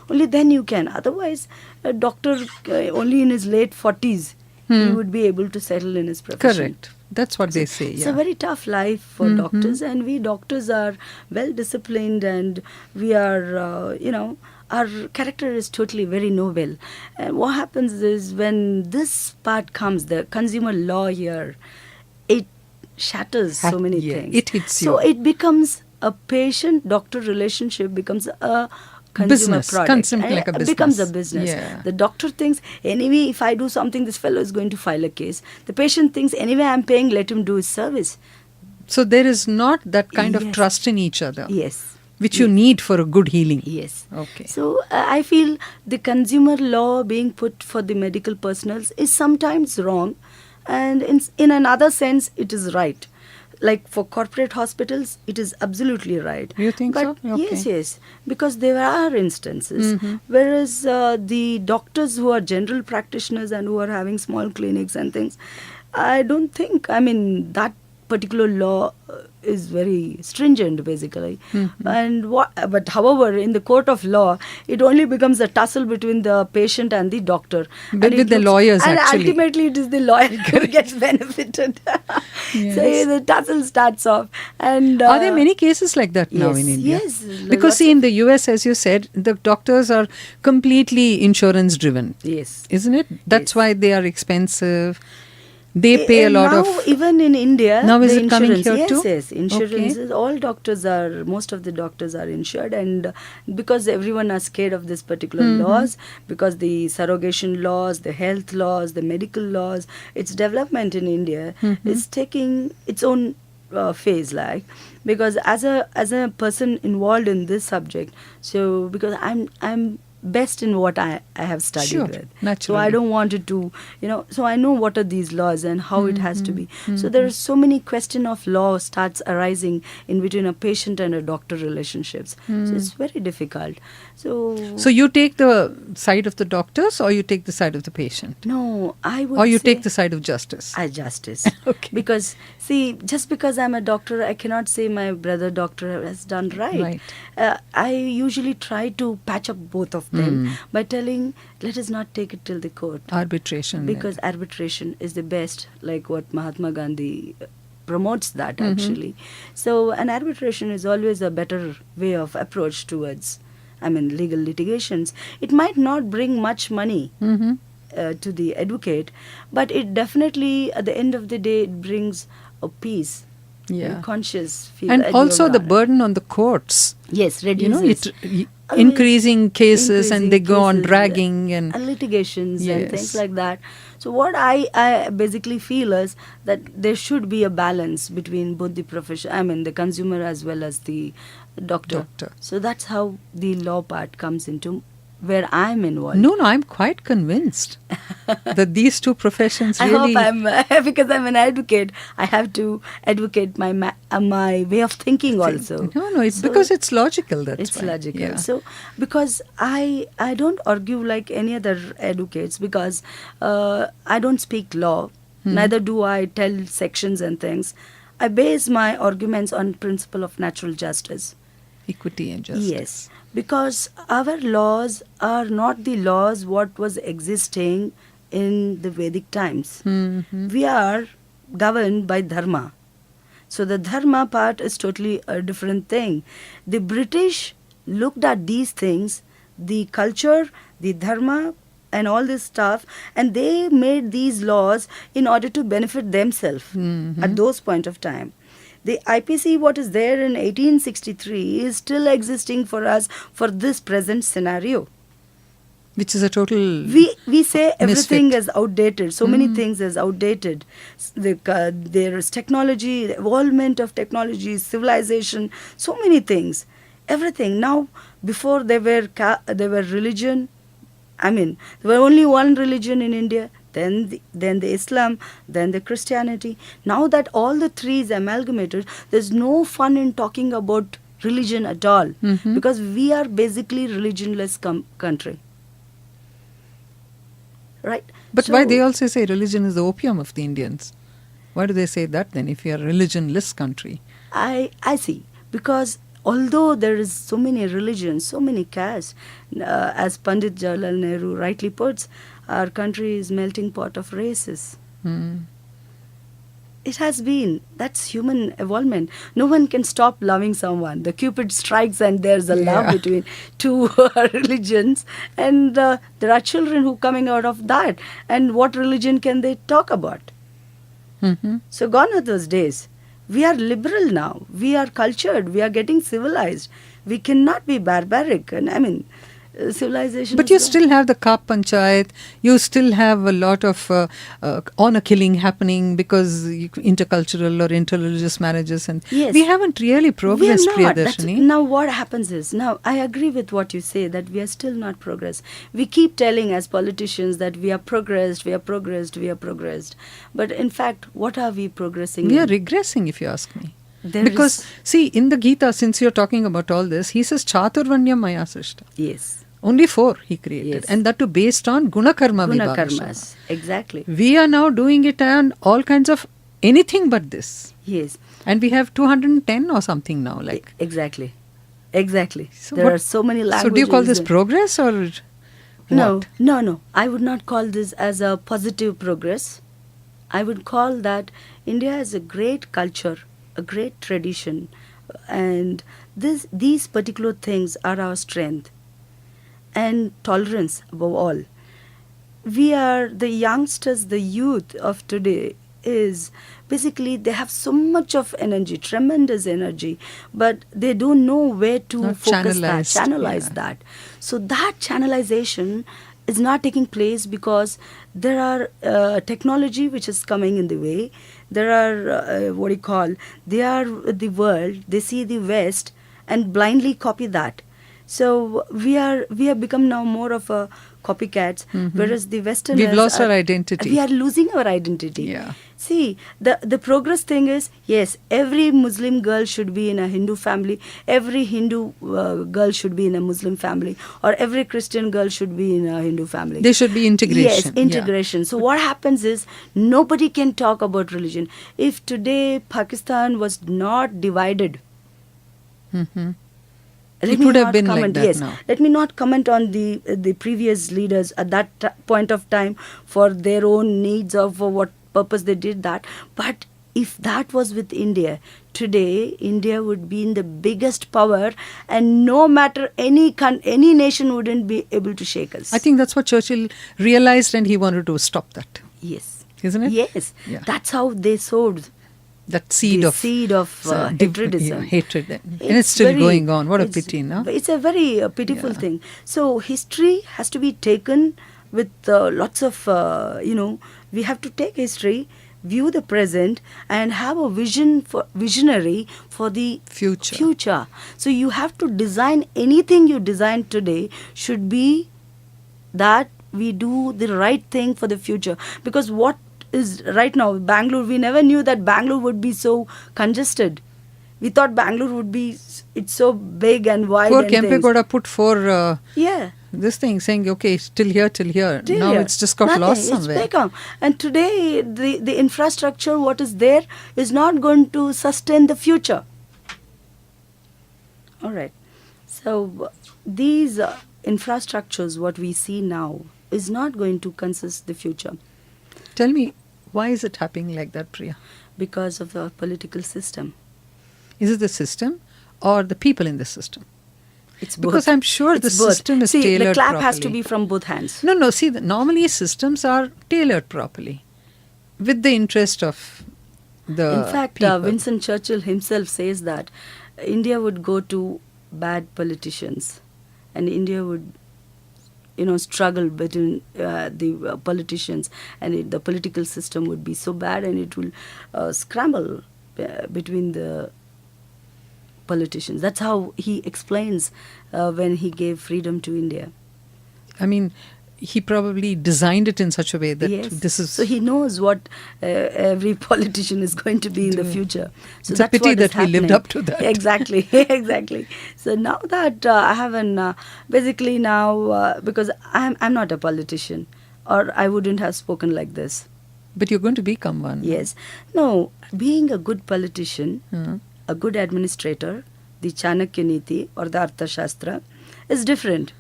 Only then you can. Otherwise, a doctor only in his late 40s, he would be able to settle in his profession. Correct. That's what they say. It's Yeah. a very tough life for doctors, and we doctors are well disciplined, and we are, our character is totally very noble. And what happens is when this part comes, the consumer law here, it shatters so many Yeah, things. it hits So you. it becomes a patient-doctor relationship becomes a consumer Business, product. something like a It becomes a business. business. Yeah. The doctor thinks, anyway, if I do something, this fellow is going to file a case. The patient thinks, anyway, I'm paying, let him do his service. So there is not that kind of Yes. trust in each other, Yes. which you need for a good healing. Yes. Okay. So I feel the consumer law being put for the medical personals is sometimes wrong, and in another sense, it is right. Like for corporate hospitals, it is absolutely right. You think But so? Okay. Yes, because there are instances, whereas the doctors who are general practitioners and who are having small clinics and things, I don't think, that particular law is very stringent, basically. But however, in the court of law, it only becomes a tussle between the patient and the doctor. With it the lawyers, and actually. ultimately, it is the lawyer who gets benefited. Yes. So the tussle starts off. And Are there many cases like that now yes, in India? yes, Because lots see, in the US, as you said, the doctors are completely insurance driven, Yes. isn't it? That's Yes. why they are expensive. They pay a lot now, of. even in India. Now is the it coming insurance, here too? Yes, insurances. All doctors are, most of the doctors are insured, and because everyone are scared of this particular laws, because the surrogation laws, the health laws, the medical laws, its development in India is taking its own phase, like, because as a person involved in this subject, so because I'm best in what I have studied Sure, with. naturally. So I don't want it to, so I know what are these laws and how it has to be. So there are so many question of law starts arising in between a patient and a doctor relationships. So it's very difficult. So you take the side of the doctors, or you take the side of the patient? No, I would Or you say take the side of justice? justice. Okay. Because, see, just because I'm a doctor, I cannot say my brother doctor has done right. Right. I usually try to patch up both of them. thing by telling, let us not take it till the court. Arbitration. Because arbitration is the best, like what Mahatma Gandhi promotes that actually. So an arbitration is always a better way of approach towards, legal litigations. It might not bring much money to the advocate, but it definitely, at the end of the day, it brings a peace. Yeah. Conscious feel. And also the burden on the courts. Yes, reduces. Increasing cases and they go on dragging and litigations and things like that. So what I basically feel is that there should be a balance between both the profession, the consumer as well as the doctor. So that's how the law part comes into where I'm involved. No, I'm quite convinced that these two professions really... I hope because I'm an advocate, I have to advocate my way of thinking also. No, it's because it's logical, that's it's why. logical. Yeah. So, because I don't argue like any other advocates, because I don't speak law, neither do I tell sections and things. I base my arguments on principle of natural justice. Equity and justice. Yes. Because our laws are not the laws what was existing in the Vedic times. We are governed by dharma. So the dharma part is totally a different thing. The British looked at these things, the culture, the dharma and all this stuff, and they made these laws in order to benefit themselves at those point of time. The IPC, what is there in 1863, is still existing for us for this present scenario. Which is a total We say everything misfit. is outdated. So many things is outdated. There is technology, evolvement of technology, civilization, so many things. Everything. Now, before there were religion, there were only one religion in India. Then the Islam, then the Christianity. Now that all the three is amalgamated, there's no fun in talking about religion at all, because we are basically religionless country. Right? But So- why they also say religion is the opium of the Indians? Why do they say that then if you are a religionless country? I see. Because although there is so many religions, so many castes, as Pandit Jawaharlal Nehru rightly puts, our country is melting pot of races. It has been. That's human evolvement. No one can stop loving someone. The Cupid strikes and there's a love between two religions. And there are children who coming out of that. And what religion can they talk about? So gone are those days. We are liberal now. We are cultured. We are getting civilized. We cannot be barbaric. And civilization. But you still have the Kap Panchayat, you still have a lot of honor killing happening because intercultural or interreligious marriages, and we haven't really progressed, Priyadarshini. Now what happens is, now I agree with what you say, that we are still not progressed. We keep telling as politicians that we are progressed, we are progressed, we are progressed. But in fact, what are we progressing We in? are regressing, if you ask me. Because, see, in the Gita, since you're talking about all this, he says, Chaturvanya Maya Srishta. Yes. Only 4 he created. Yes. And that too based on Gunakarma Gunakarmas. Exactly. We are now doing it on all kinds of anything but this. Yes. And we have 210 or something now. Like Exactly. Exactly. So there are so many languages. So do you call this progress or what? No. I would not call this as a positive progress. I would call that India has a great culture, a great tradition, and these particular things are our strength. And tolerance above all. We are the youngsters, the youth of today is basically they have so much of energy, tremendous energy, but they don't know where to Not focus channelize that. So that channelization is not taking place because there are technology which is coming in the way. There are they are the world, they see the West and blindly copy that. So we have become now more of a copycats, whereas the Westerners... We've lost our identity. We are losing our identity. Yeah. See, the progress thing is, yes, every Muslim girl should be in a Hindu family, every Hindu girl should be in a Muslim family, or every Christian girl should be in a Hindu family. There should be integration. Yes, integration. So what happens is, nobody can talk about religion. If today Pakistan was not divided, It would have been like that yes, now. let me not comment on the previous leaders at that point of time for their own needs or for what purpose they did that. But if that was with India, today India would be in the biggest power, and no matter any nation wouldn't be able to shake us. I think that's what Churchill realized, and he wanted to stop that. Yes. Isn't it? Yes. Yeah. That's how they sowed That seed the of seed of hatredism. Yeah, hatred. And it's still going on. What a pity, no? It's a very pitiful Yeah. thing. So history has to be taken with lots of, we have to take history, view the present, and have a visionary for the Future. So you have to design anything you design today should be that we do the right thing for the future. Because what is right now, Bangalore, we never knew that Bangalore would be so congested. We thought Bangalore would be, it's so big and wide. Poor and Kempegoda put for yeah. this thing, saying, okay, till here. Now Here. it's just got Nothing. lost somewhere. It's become. And today, the infrastructure, what is there, is not going to sustain the future. All right. So these infrastructures, what we see now, is not going to consist the future. Tell me, why is it happening like that, Priya? Because of the political system. Is it the system or the people in the system? It's both. Because I'm sure It's the both. system is See, tailored the clap properly. has to be from both hands. No, see, normally systems are tailored properly with the interest of the In fact, people. Winston Churchill himself says that India would go to bad politicians, and India would, struggle between the politicians, and the political system would be so bad, and it will scramble between the politicians. That's how he explains when he gave freedom to India. I mean, he probably designed it in such a way that Yes. this is... So he knows what every politician is going to be in the future. So It's a that's pity what is that we lived happening. up to that. Exactly, exactly. So now that I haven't, basically now, because I'm not a politician, or I wouldn't have spoken like this. But you're going to become one. Yes. No, being a good politician, Hmm. a good administrator, the Chanakya Niti or the Arthashastra is different.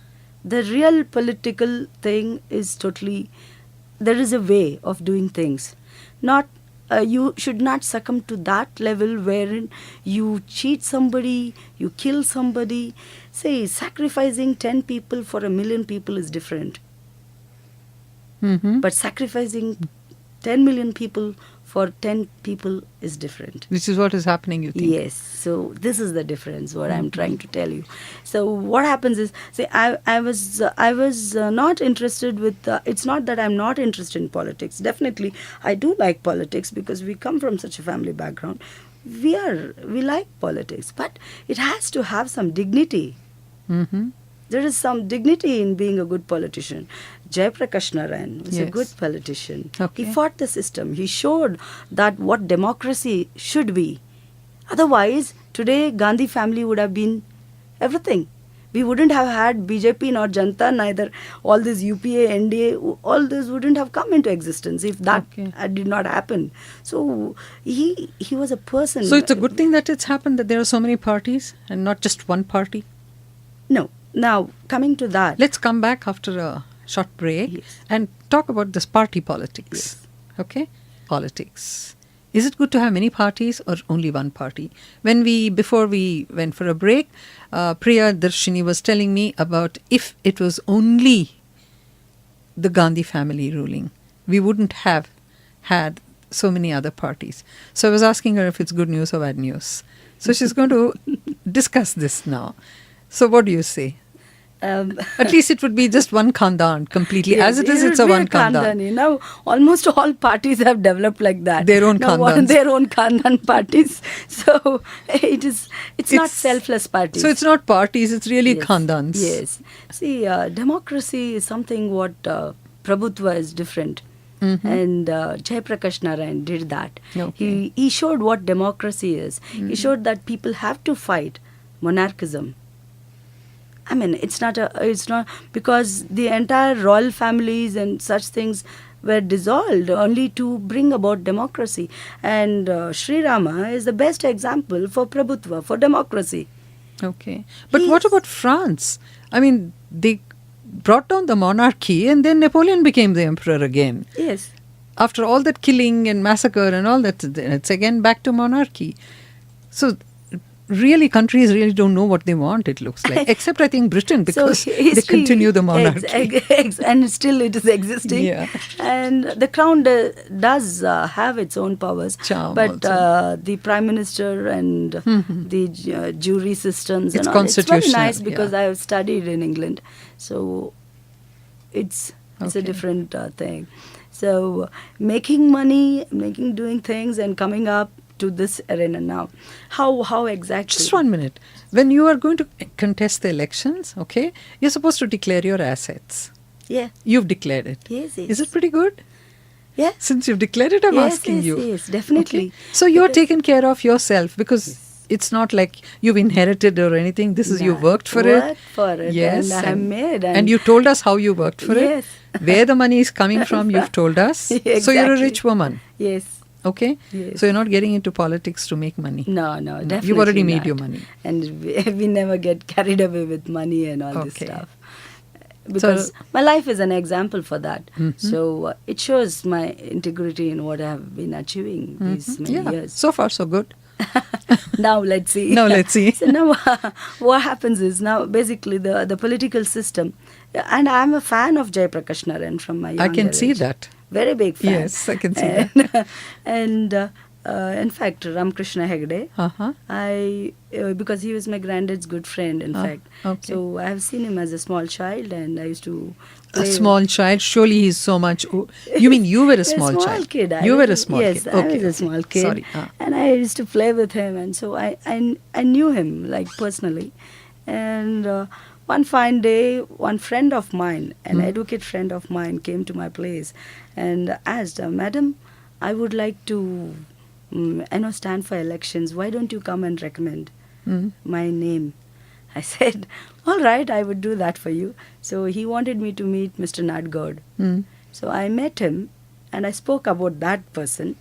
The real political thing is totally, there is a way of doing things. Not, you should not succumb to that level wherein you cheat somebody, you kill somebody. Say, sacrificing 10 people for 1,000,000 people is different. Mm-hmm. But sacrificing 10 million people for 10 people is different. Which is what is happening, you think? Yes. So this is the difference, what I'm trying to tell you. So what happens is, say, I was not interested with, it's not that I'm not interested in politics. Definitely, I do like politics because we come from such a family background. We like politics, but it has to have some dignity. Mm-hmm. There is some dignity in being a good politician. Jayaprakash Narayan was a Yes. good politician. Okay. He fought the system. He showed that what democracy should be. Otherwise, today Gandhi family would have been everything. We wouldn't have had BJP nor Janata, neither all this UPA, NDA, all this wouldn't have come into existence if that did not happen. So he was a person. So it's a good thing that it's happened, that there are so many parties and not just one party? No. Now, coming to that. Let's come back after a short break Yes. and talk about this party politics. Yes. Okay? Politics. Is it good to have many parties or only one party? Before we went for a break, Priyadarshini was telling me about if it was only the Gandhi family ruling, we wouldn't have had so many other parties. So I was asking her if it's good news or bad news. So she's going to discuss this now. So what do you say? At least it would be just one khandan completely. Yes, As it is, it's would a be one khandan. Khandani. Now, almost all parties have developed like that. Their own now, khandans. Their own khandan parties. So, it's not selfless parties. So it's not parties, it's really Yes. khandans. Yes. See, democracy is something what Prabhutva is different. Mm-hmm. And Jayaprakash Narayan did that. Okay. He showed what democracy is. He showed that people have to fight monarchism. I mean, it's not because the entire royal families and such things were dissolved only to bring about democracy. And Sri Rama is the best example for Prabhutva, for democracy. Okay. But what about France? I mean, they brought down the monarchy and then Napoleon became the emperor again. Yes. After all that killing and massacre and all that, it's again back to monarchy. So, really, countries really don't know what they want, it looks like. Except, I think, Britain, because they continue the monarchy. And still it is existing. Yeah. And the crown does have its own powers. Charm but also. the prime minister and the jury systems It's and all, it's very constitutional, nice because yeah. I have studied in England. So it's Okay. a different thing. So making money, doing things and coming up to this arena now. How exactly? Just 1 minute. When you are going to contest the elections, okay, you're supposed to declare your assets. Yeah. You've declared it. Yes, yes. Is it pretty good? Yeah. Since you've declared it, I'm Yes, asking yes, you. yes, definitely. Okay. So you're Because- taken care of yourself because it's not like you've inherited or anything. This is you worked for it. Worked for it. Yes. And I have made. And you told us how you worked for Yes. it. Where the money is coming from, you've told us. So you're a Exactly. rich woman. Yes. Okay? Yes. So you're not getting into politics to make money. No, definitely. You've already made not. your money. And we never get carried away with money and all this Okay. stuff. Because my life is an example for that. So it shows my integrity in what I have been achieving these many Yeah. years. So far, so good. Now let's see. Now let's see. So now what happens is now basically the political system, and I'm a fan of Jayaprakash Narayan from my I younger can see age. that. Very big fan. Yes, I can see that. And in fact, Ramakrishna Hegde, Uh-huh. because he was my granddad's good friend, in fact. okay. So I have seen him as a small child, and I used to A play. small child, surely he's so much. You mean you were a small small child? kid. You were a small yes, kid. I was a small kid. Sorry. And I used to play with him, and so I knew him like personally. And one fine day, one friend of mine, an advocate friend of mine, came to my place and asked, "Madam, I would like to, stand for elections. Why don't you come and recommend my name?" I said, "All right, I would do that for you." So he wanted me to meet Mr. Nadgod. So I met him and I spoke about that person.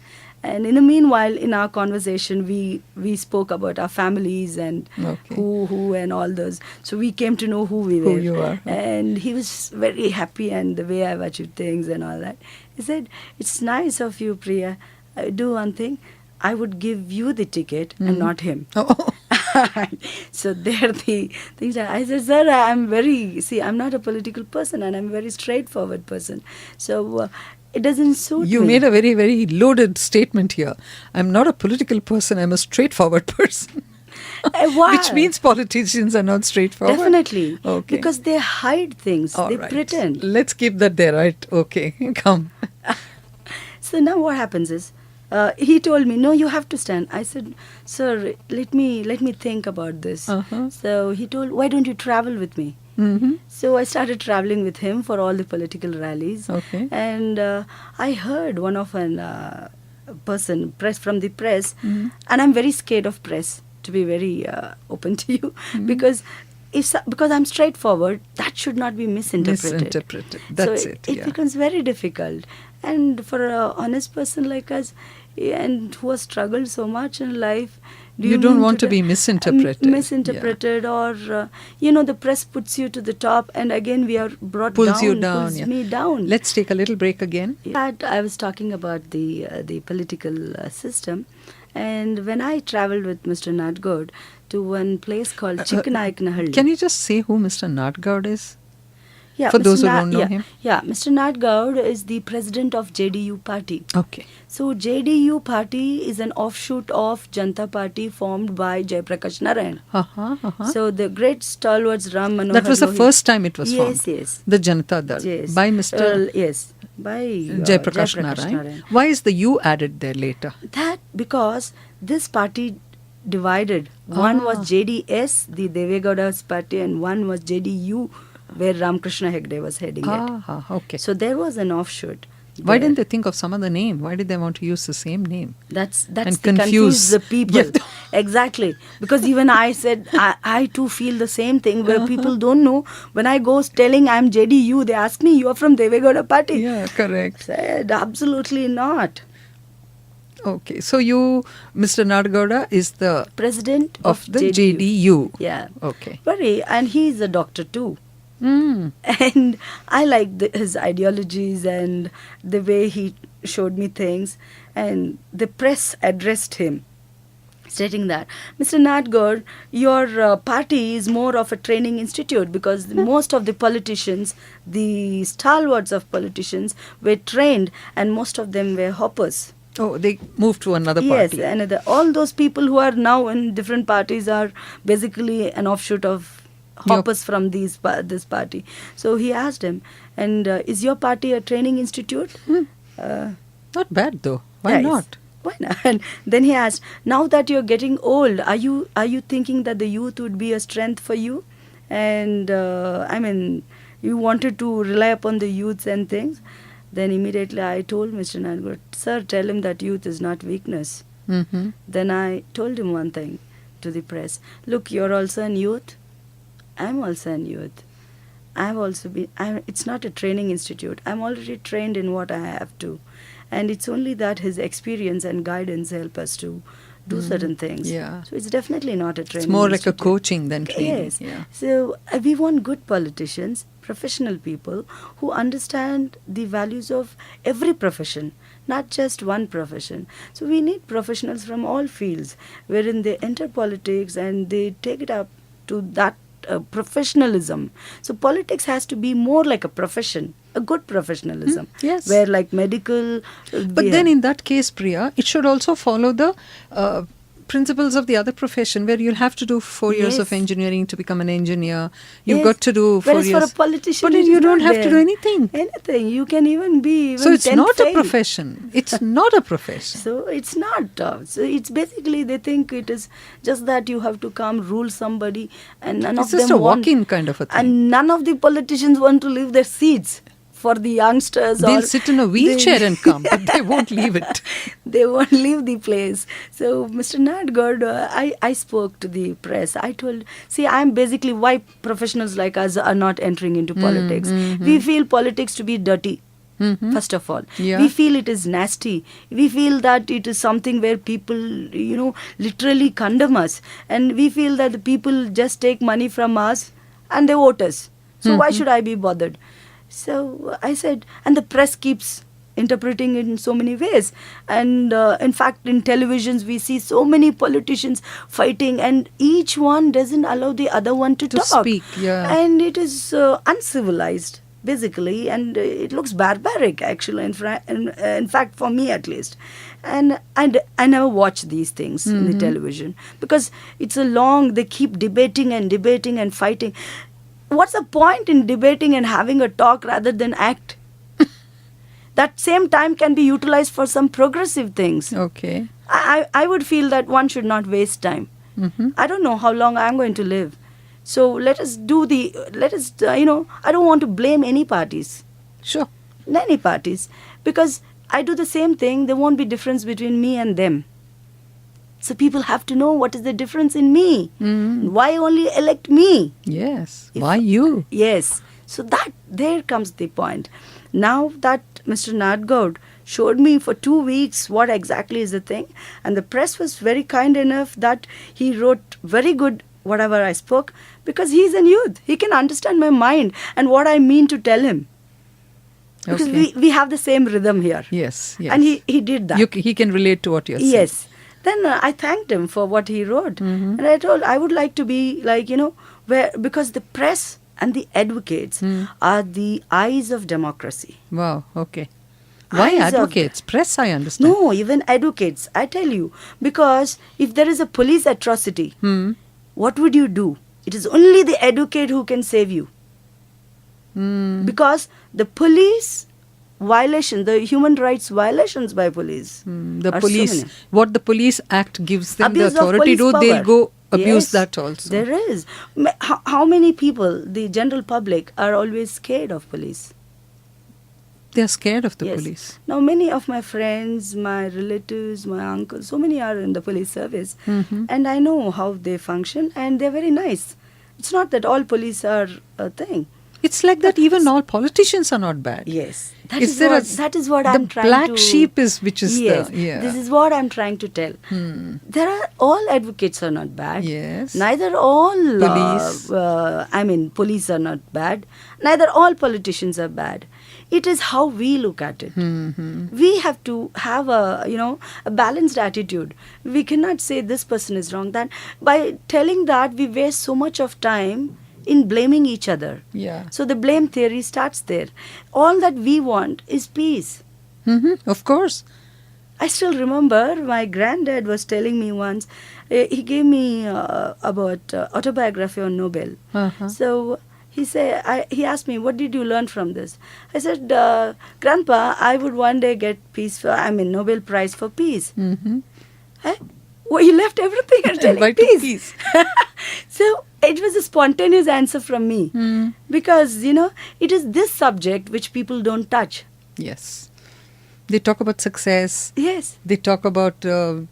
And in the meanwhile, in our conversation, we spoke about our families and Okay. who and all those. So we came to know who we Who were. you are. And he was very happy and the way I've achieved things and all that. He said, "It's nice of you, Priya. Do one thing. I would give you the ticket and not him." Oh. So there the things are. I said, "Sir, I'm not a political person and I'm a very straightforward person. So it doesn't suit You me." made a very, very loaded statement here. I'm not a political person, I'm a straightforward person. Why? Which means politicians are not straightforward. Definitely. Okay. Because they hide things. All they right. pretend. Let's keep that there, right? Okay, come. So now what happens is, he told me, "No, you have to stand." I said, "Sir, let me think about this." Uh-huh. So he told, "Why don't you travel with me?" Mm-hmm. So I started traveling with him for all the political rallies. Okay. And I heard one of an person from the press, Mm-hmm. and I'm very scared of press, to be very open to you, because because I'm straightforward, that should not be misinterpreted. Misinterpreted. That's so it. It Yeah. becomes very difficult. And for an honest person like us, and who has struggled so much in life, You don't mean want to be misinterpreted. misinterpreted, or the press puts you to the top, and again we are brought Pulls down, you down. pulls Yeah. me down. Let's take a little break again. I was talking about the political system, and when I travelled with Mr. Nadgod to one place called Chikkanayakanahalli. Can you just say who Mr. Nadgod is? Yeah, For Mr. those who don't know him? Yeah, Mr. Nadgod is the president of JDU party. Okay. So JDU party is an offshoot of Janata Party formed by Jayaprakash Narayan. Uh-huh, uh-huh. So the great stalwarts Ram Manohar That was the Lohit- first time it was Yes, formed. yes. The Janata Dal. Yes. By Mr. Yes, by Jayaprakash Narayan. Why is the U added there later? That because this party divided. One was JDS, the Devegowda's party, and one was JDU, where Ramakrishna Hegde was heading it. Ah, okay. So there was an offshoot. Why there. didn't they think of some other name? Why did they want to use the same name? That's and to confuse confuse the people. Yeah. Exactly. Because even I said, I too feel the same thing where people don't know. When I go telling I'm JDU, they ask me, "You are from Devegowda party?" Yeah, correct. Said, absolutely not. Okay, so Mr. Nadgowda is the President of the JDU. Yeah. Okay. And he is a doctor too. Mm. And I like his ideologies and the way he showed me things. And the press addressed him, stating that, Mr. Nadgowda, your party is more of a training institute, because most of the politicians, the stalwarts of politicians, were trained, and most of them were hoppers. Oh, they moved to another party. Yes, and all those people who are now in different parties are basically an offshoot of hoppers from this party. So he asked him, and is your party a training institute? Not bad though. Why Yes. not? Why not? And then he asked, now that you're getting old, are you thinking that the youth would be a strength for you? And you wanted to rely upon the youths and things. Then immediately I told Mr. Nadgowda, sir, tell him that youth is not weakness. Mm-hmm. Then I told him one thing to the press. Look, you're also an youth. I'm also an youth. It's not a training institute. I'm already trained in what I have to. And it's only that his experience and guidance help us to do certain things. Yeah. So it's definitely not a training It's more institute. like a coaching than training. Yes. Yeah. So we want good politicians, professional people who understand the values of every profession, not just one profession. So we need professionals from all fields, wherein they enter politics and they take it up to that professionalism. So politics has to be more like a profession, a good professionalism. Yes. Where like medical... But then in that case, Priya, it should also follow the principles of the other profession, where you'll have to do 4 years of Yes. engineering to become an engineer. You've Yes. got to do 4 Whereas years. for a politician, but it you is don't not have to do there. anything. Anything. You can even be... So it's not a fail. profession. It's not a profession. So it's not. So it's basically, they think it is just that you have to come rule somebody, and none It's of just them a walk-in kind of a thing. And none of the politicians want to leave their seats for the youngsters. They'll sit in a wheelchair and come, but they won't leave it. They won't leave the place. So Mr. Nadgowda, I spoke to the press. I told, see, I'm basically why professionals like us are not entering into politics. We feel politics to be dirty. First of all, Yeah. we feel it is nasty. We feel that it is something where people, literally condemn us, and we feel that the people just take money from us and they vote us. So why should I be bothered? So I said, and the press keeps interpreting it in so many ways. And in fact, in televisions, we see so many politicians fighting, and each one doesn't allow the other one to talk. speak, yeah. And it is uncivilized, basically, and it looks barbaric, actually, in fact, for me at least. And I never watch these things in the television, because it's they keep debating and fighting. What's the point in debating and having a talk rather than act? That same time can be utilized for some progressive things. Okay. I would feel that one should not waste time. I don't know how long I'm going to live. So let us I don't want to blame any parties. Sure. Any parties. Because I do the same thing, there won't be difference between me and them. So people have to know what is the difference in me. Why only elect me? Yes. Why you? Yes. So there comes the point. Now that Mr. Nadgowda showed me for 2 weeks what exactly is the thing, and the press was very kind enough that he wrote very good whatever I spoke, because he's a youth. He can understand my mind and what I mean to tell him. Because Okay. we have the same rhythm here. Yes. And he did that. He can relate to what you're saying. Yes. Then I thanked him for what he wrote. And I told, I would like to be like, because the press and the advocates are the eyes of democracy. Wow. Okay. Why Eyes of- advocates? Press, I understand. No, even advocates. I tell you. Because if there is a police atrocity, what would you do? It is only the advocate who can save you. Because the police violation, the human rights violations by police. The are so police, many. what the Police Act gives them Abuse the of authority police to, they'll power. go abuse Yes, that also. There is. How many people, the general public, are always scared of police? They're scared of the Yes. police. Now, many of my friends, my relatives, my uncles, so many are in the police service. And I know how they function, and they're very nice. It's not that all police are a thing. It's like that even all politicians are not bad. Yes. That Is is there what the I'm trying black to... sheep is which is yes, the... Yeah. this is what I'm trying to tell. There are... all advocates are not bad. Yes. Neither all... Police. police are not bad. Neither all politicians are bad. It is how we look at it. We have to have a balanced attitude. We cannot say this person is wrong. That by telling that, we waste so much of time in blaming each other. Yeah. So the blame theory starts there. All that we want is peace. Of course. I still remember my granddad was telling me once, he gave me about autobiography on Nobel. So he said, he asked me, what did you learn from this? I said, Grandpa, I would one day get Nobel Prize for Peace. Well, he left everything and said, Why to peace? So it was a spontaneous answer from me. Because, it is this subject which people don't touch. Yes. They talk about success. Yes. They talk about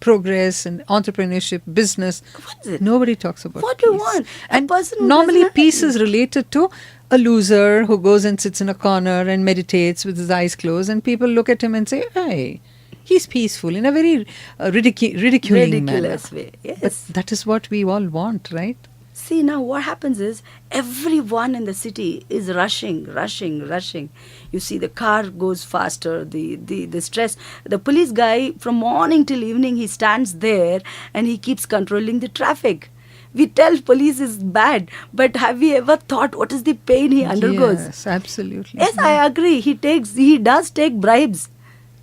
progress and entrepreneurship, business. What is it? Nobody talks about What peace. do you want? And A person who normally doesn't- peace is related to a loser who goes and sits in a corner and meditates with his eyes closed, and people look at him and say, hey, he's peaceful, in a very ridiculing manner. Ridiculous way. Yes. But that is what we all want, right? See, now what happens is everyone in the city is rushing. You see the car goes faster, the stress. The police guy, from morning till evening, he stands there and he keeps controlling the traffic. We tell police is bad, but have we ever thought what is the pain he undergoes? Yes, absolutely. Yes, I agree. He does take bribes.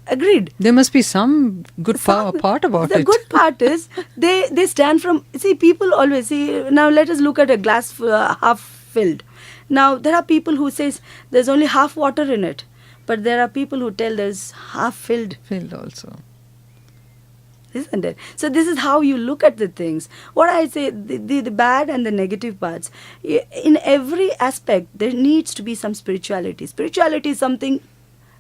Agreed. There must be some good part about the it. good part is they stand from... See, people always see... Now let us look at a glass half filled. Now there are people who says there's only half water in it, but there are people who tell there's half filled. Filled also. Isn't it? So this is how you look at the things. What I say, the bad and the negative parts. In every aspect, there needs to be some spirituality. Spirituality is something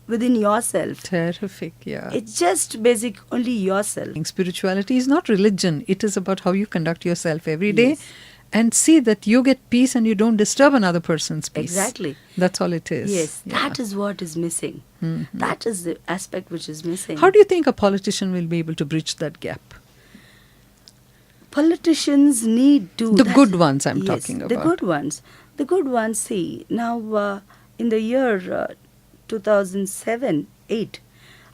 within yourself. Terrific, yeah. It's just basic, only yourself. Spirituality is not religion. It is about how you conduct yourself every day and see that you get peace and you don't disturb another person's peace. Exactly. That's all it is. Yes, Yeah. that is what is missing. That is the aspect which is missing. How do you think a politician will be able to bridge that gap? Politicians need to... The good ones I'm talking the about. good ones. The good ones, see, now in the year 2007-8,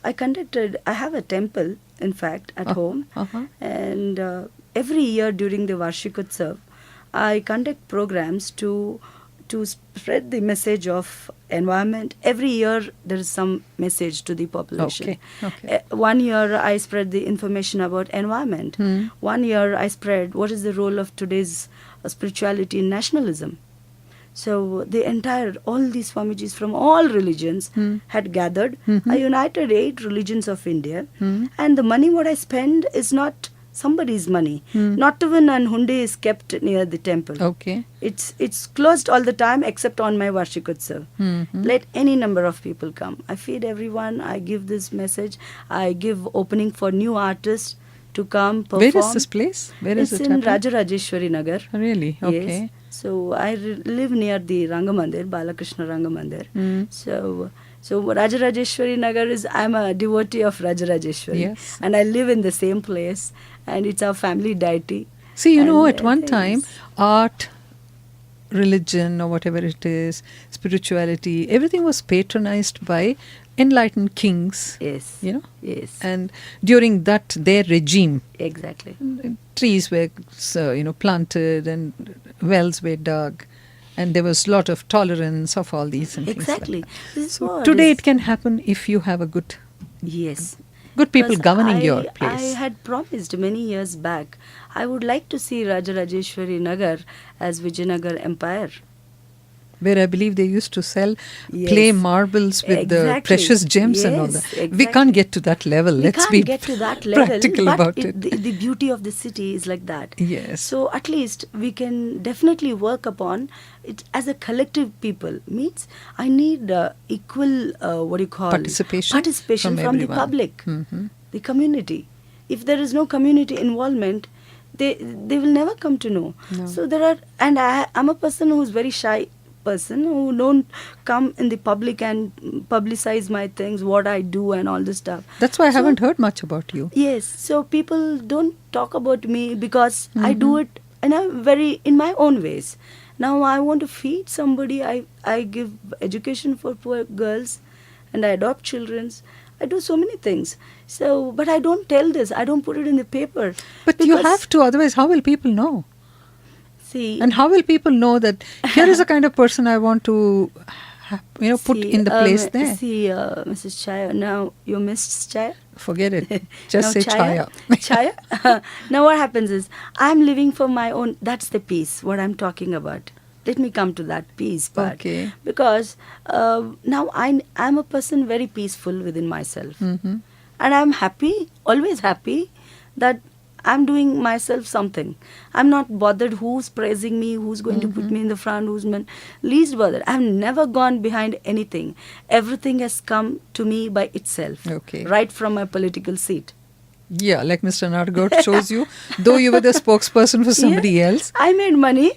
I have a temple, in fact, at home. And every year during the Varshikotsav, I conduct programs to spread the message of environment. Every year there is some message to the population. Okay. One year I spread the information about environment. 1 year I spread what is the role of today's spirituality in nationalism. So all these Swamijis from all religions had gathered. I united 8 religions of India. And the money what I spend is not somebody's money. Not even an hundi is kept near the temple. Okay. It's closed all the time except on my Varshikotsav. Let any number of people come. I feed everyone. I give this message. I give opening for new artists to come perform. Where is this place? Where is It's it in happening? Rajarajeshwari Nagar. Really? Okay. Yes. So I live near the Rangamandir, Balakrishna Rangamandir. So Rajarajeshwari Nagar I'm a devotee of Rajarajeshwari. Yes. And I live in the same place, and it's our family deity. See, And at one there time, is- art, religion, or whatever it is, spirituality, everything was patronized by enlightened kings. Yes. Yes. And during their regime, Exactly. trees were planted and wells were dug, and there was a lot of tolerance of all these and Exactly. things like that. This is So what today is- it can happen if you have a good people Because governing your I place. had promised many years back, I would like to see Rajarajeshwari Nagar as Vijayanagar Empire. Where I believe they used to sell Yes. play marbles with the Exactly. precious gems and all Yes, that. We exactly. can't get to that level. We Let's can't be get to that level, practical but about it. The beauty of the city is like that. Yes. So at least we can definitely work upon it as a collective people. Means I need equal, Participation from the everyone. public, the community. If there is no community involvement, they will never come to know. No. So I'm a person who is very shy person who don't come in the public and publicize my things, what I do and all this stuff. That's why I So- haven't heard much about you. Yes, so people don't talk about me because I do Mm-hmm. it in my own ways. Now I want to feed somebody. I give education for poor girls, and I adopt children. I do so many things. So, but I don't tell this. I don't put it in the paper. But you because- have to, otherwise how will people know? see. And how will people know that here is the kind of person I want to, put see, in the place there? See, Mrs. Chaya. Now you missed Chaya. Forget it. Just Now, say Chaya. Chaya. Now what happens is I'm living for my own. That's the peace. What I'm talking about. Let me come to that peace part. Okay. Because now I'm a person very peaceful within myself, Mm-hmm. and I'm happy, always happy, that I'm doing myself something. I'm not bothered who's praising me, who's going to put me in the front, who's least bothered. I've never gone behind anything. Everything has come to me by itself. Okay. Right from my political seat. Yeah, like Mr. Nargot shows you, though you were the spokesperson for somebody Yeah. else. I made money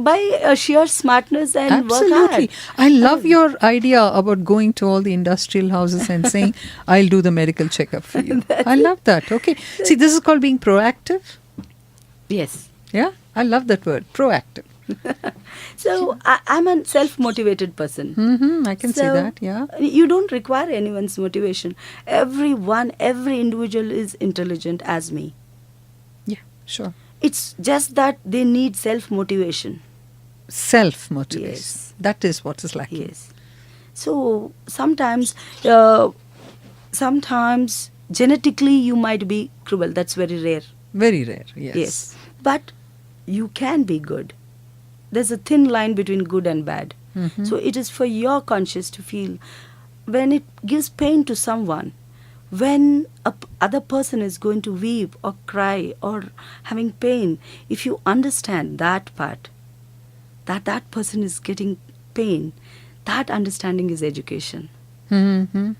by sheer smartness and work Absolutely. hard. I love your idea about going to all the industrial houses and saying, I'll do the medical checkup for you. I love that. Okay. See, this is called being proactive. Yes. Yeah, I love that word, proactive. So I'm a self-motivated person. Mm-hmm, I can see So, that, yeah. You don't require anyone's motivation. Every individual is intelligent as me. Yeah, sure. It's just that they need self-motivation. Self-motivation. Yes. That is what is lacking. Yes. So sometimes genetically you might be cruel. That's very rare. Very rare, yes. Yes. But you can be good. There's a thin line between good and bad. Mhm. So it is for your conscience to feel when it gives pain to someone, when other person is going to weep or cry or having pain, if you understand that part, that person is getting pain, that understanding is education. Mm-hmm.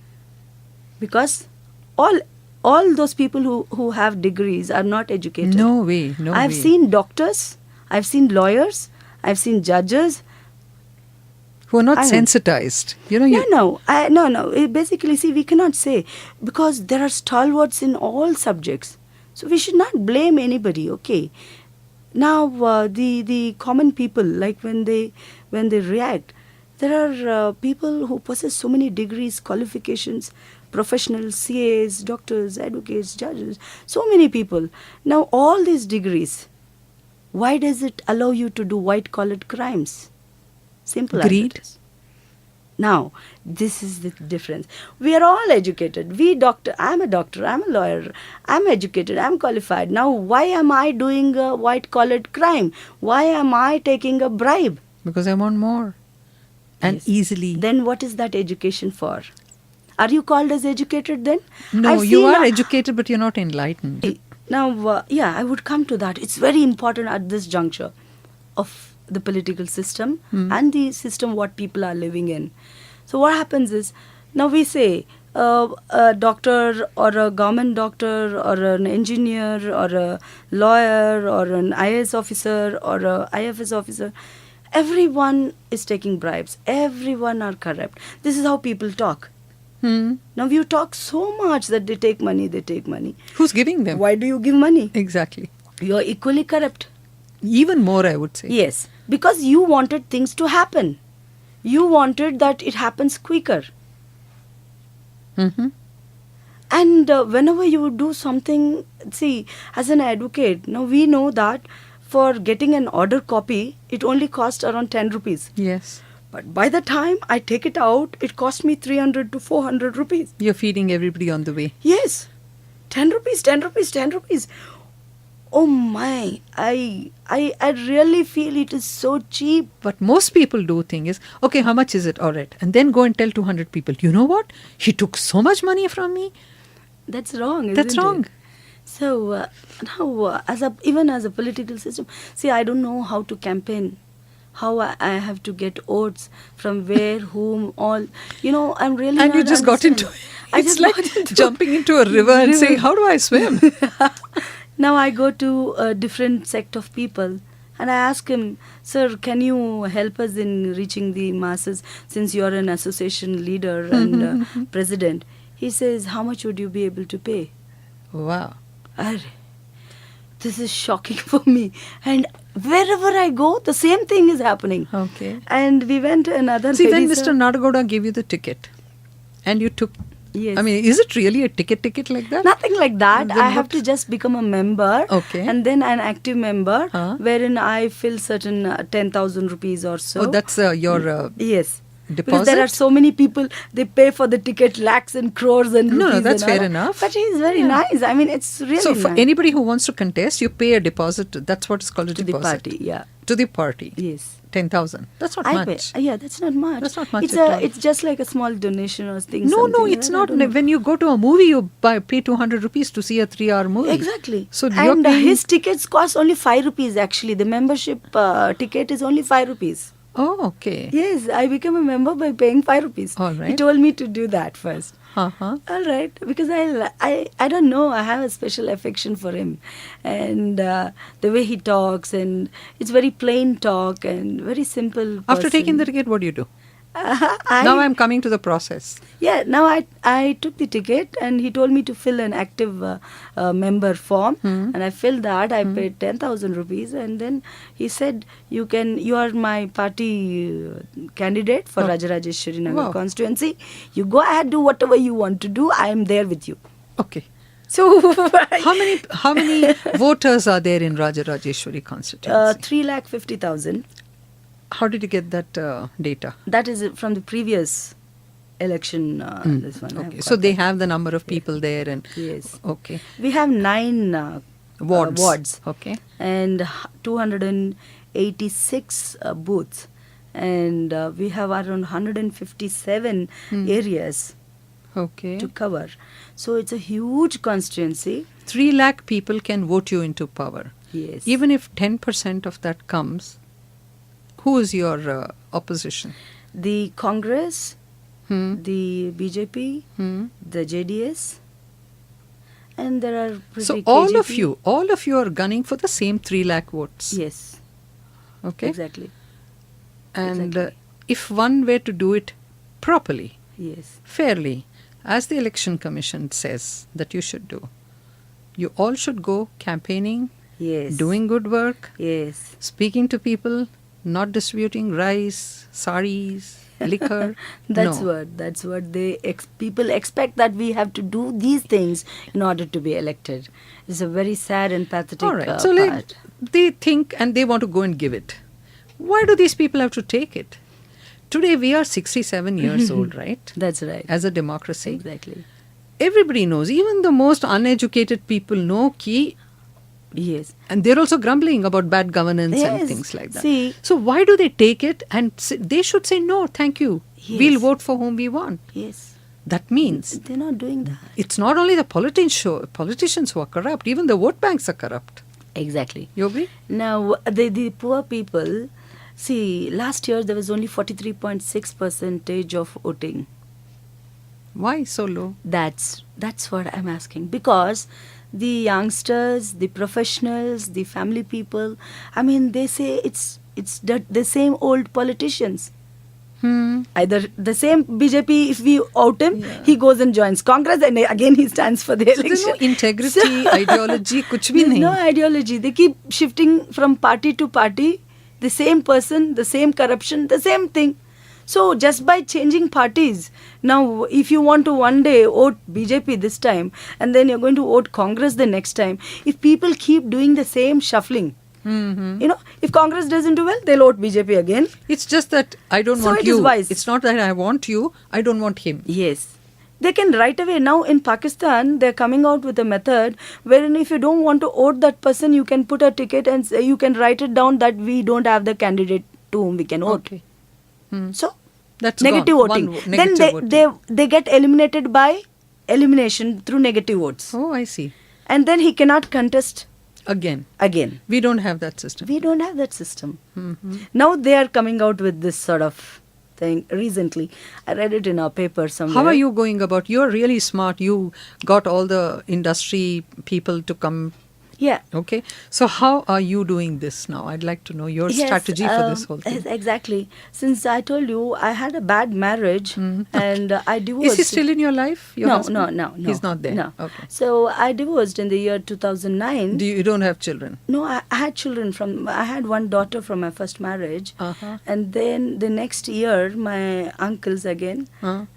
Because all those people who have degrees are not educated. No way, no way. I've seen doctors, I've seen lawyers, I've seen judges. Who are not I mean- sensitized. You know, No. Basically, see, we cannot say because there are stalwarts in all subjects. So we should not blame anybody. Okay. Now the common people, like when they react, there are people who possess so many degrees, qualifications, professionals, CAs, doctors, advocates, judges, so many people. Now all these degrees, why does it allow you to do white-collar crimes? Simple as Greed. it is. Now, this is the difference. We are all educated. I'm a doctor, I'm a lawyer, I'm educated, I'm qualified. Now, why am I doing a white-collared crime? Why am I taking a bribe? because I want more. And Yes. easily. Then what is that education for? Are you called as educated then? No, I've you seen are a- educated, but you're not enlightened. Now, I would come to that. It's very important at this juncture of the political system and the system what people are living in. So what happens is, now we say a doctor or a government doctor or an engineer or a lawyer or an IAS officer or a IFS officer, everyone is taking bribes. Everyone are corrupt. This is how people talk. Now you talk so much that they take money. Who's giving them? Why do you give money? Exactly. You're equally corrupt. Even more, I would say. Yes, because you wanted things to happen. You wanted that it happens quicker. Mm-hmm. And whenever you do something, see, as an advocate, now we know that for getting an order copy, it only costs around 10 rupees. Yes. But by the time I take it out, it cost me 300 to 400 rupees. You're feeding everybody on the way. Yes, 10 rupees, 10 rupees, 10 rupees. Oh my, I really feel it is so cheap. What most people do think is, okay, how much is it? All right. And then go and tell 200 people, you know what? He took so much money from me. That's wrong, isn't That's wrong. it? So now, even as a political system, see, I don't know how to campaign. How I have to get votes from where, whom, all. You know, I'm really. And you not just got into understanding. it. I It's just like got into jumping into a river and saying, how do I swim? Now I go to a different sect of people, And I asked him, sir, can you help us in reaching the masses since you're an association leader and president? He says, how much would you be able to pay? Wow. Arre, this is shocking for me. And wherever I go, the same thing is happening. Okay. And we went to another See, when lady, Mr. sir. Nadagoda gave you the ticket and you took, Yes. I mean, is it really a ticket like that? Nothing like that. Then I have what- to just become a member. Okay. And then an active member, Huh? wherein I fill certain 10,000 rupees or so. Oh, that's your Yes. Because deposit? there are so many people, they pay for the ticket lakhs and crores and No, rupees. that's and all fair that. enough. But he's very Yeah. nice. I mean, it's really So for nice. anybody who wants to contest, you pay a deposit. That's what is called a To the deposit. party, yeah. To the party. Yes. 10,000. That's not I much. pay. Yeah, that's not much. That's not much It's at all. it's just like a small donation or thing. No, something. it's I not. don't know. When you go to a movie, you pay 200 rupees to see a 3-hour movie. Exactly. So you're and paying... his tickets cost only 5 rupees actually. The membership ticket is only 5 rupees. Oh, okay. Yes, I became a member by paying 5 rupees. All right. He told me to do that first. Uh-huh. All right, because I don't know, I have a special affection for him, and the way he talks, and it's very plain talk and very simple. After taking the person. ticket, what do you do? I, Now I'm coming to the process. Yeah, now I took the ticket and he told me to fill an active member form and I filled that. I paid 10,000 rupees and then he said, you are my party candidate for Rajarajeshwari Nagar Wow. constituency. You go ahead, do whatever you want to do. I am there with you. Okay. So How many voters are there in Rajarajeshwari constituency? 3,50,000. How did you get that data? That is from the previous election. This one. I have Okay, so got they that. have the number of people there and... Yes. Okay. We have 9 wards. Okay. And 286 booths, and we have around 157 areas Okay. to cover. So it's a huge constituency. 3 lakh people can vote you into power. Yes. Even if 10% of that comes, who is your opposition? The Congress, Hmm? the BJP, Hmm? the JDS, and there are pretty So all of KJP. you are gunning for the same 3 lakh votes. Yes. Okay. Exactly. And Exactly. if one were to do it properly, Yes. fairly, as the election commission says that you should do, you all should go campaigning, Yes. doing good work, Yes. speaking to people, not distributing rice, saris, liquor. That's No. what they people expect, that we have to do these things in order to be elected. It's a very sad and pathetic All right. So part. they think and they want to go and give it. Why do these people have to take it? Today we are 67 years old, right? That's right. As a democracy. Exactly. Everybody knows, even the most uneducated people know ki, Yes. and they're also grumbling about bad governance and Yes. things like that. See- So why do they take it and they should say, no, thank you. Yes. We'll vote for whom we want. Yes. That means They're not doing that. it's not only the politicians who are corrupt, even the vote banks are corrupt. Exactly. You agree? Now, the poor people, see, last year there was only 43.6% of voting. Why so low? That's what I'm asking. Because the youngsters, the professionals, the family people, I mean, they say it's the same old politicians. Either the same BJP, if we out him, Yeah. he goes and joins Congress, and again he stands for the So election. there's no integrity, ideology, kuch bhi There's nahi. no ideology. They keep shifting from party to party. The same person, the same corruption, the same thing. So just by changing parties, now if you want to one day vote BJP this time and then you're going to vote Congress the next time, if people keep doing the same shuffling, if Congress doesn't do well, they'll vote BJP again. It's just that I don't So want it you. is wise. It's not that I want you, I don't want him. Yes. They can right away. Now in Pakistan, they're coming out with a method wherein if you don't want to vote that person, you can put a ticket and say, you can write it down that we don't have the candidate to whom we can vote. Okay. So That's negative gone. voting. One Then negative they get eliminated by elimination through negative votes. Oh, I see. And then he cannot contest Again. again. We don't have that system. We don't have that system. Now they are coming out with this sort of thing recently. I read it in our paper somewhere. How are you going about? You're really smart. You got all the industry people to come Yeah. Okay. So how are you doing this now? I'd like to know your strategy for this whole thing. Yes, exactly. Since I told you I had a bad marriage and I Is he divorced. still in your life, your husband? No. He's not there. No. Okay. So I divorced in the year 2009. You don't have children? No, I had children from. I had one daughter from my first marriage, and then the next year, my uncles again,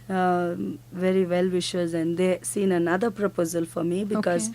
very well wishers, and they seen another proposal for me because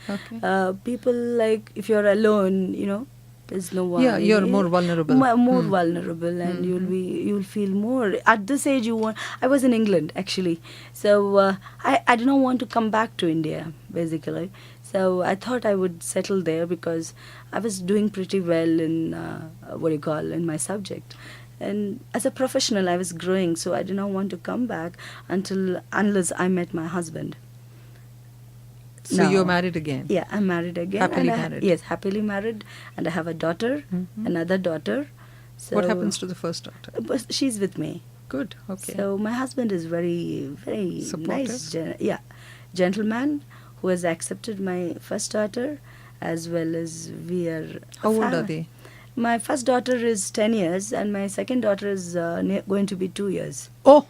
people like if you're alone, there's no one. Yeah, you're more vulnerable. More vulnerable, and you'll feel more at this age. I was in England actually, so I did not want to come back to India basically. So I thought I would settle there because I was doing pretty well in in my subject, and as a professional I was growing. So I did not want to come back unless I met my husband. So you're married again? Yeah, I'm married again. Happily married? Yes, happily married, and I have a daughter, another daughter. So what happens to the first daughter? She's with me. Good. Okay. So my husband is very, very supportive? nice, gentleman who has accepted my first daughter, as well as we are. How old are they? My first daughter is 10 years, and my second daughter is going to be 2 years. Oh.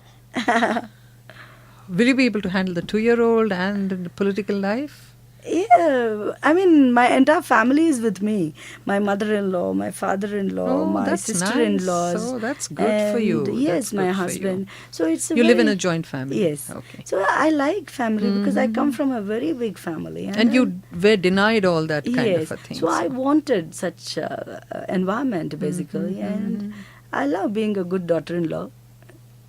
Will you be able to handle the 2-year-old and the political life? Yeah, I mean, my entire family is with me. My mother-in-law, my father-in-law, my sister-in-laws. Nice. So that's good for you. Yes, my husband. So it's you live in a joint family. Yes. Okay. So I like family because I come from a very big family. And you were denied all that kind of a thing. So I wanted such environment basically, and I love being a good daughter-in-law.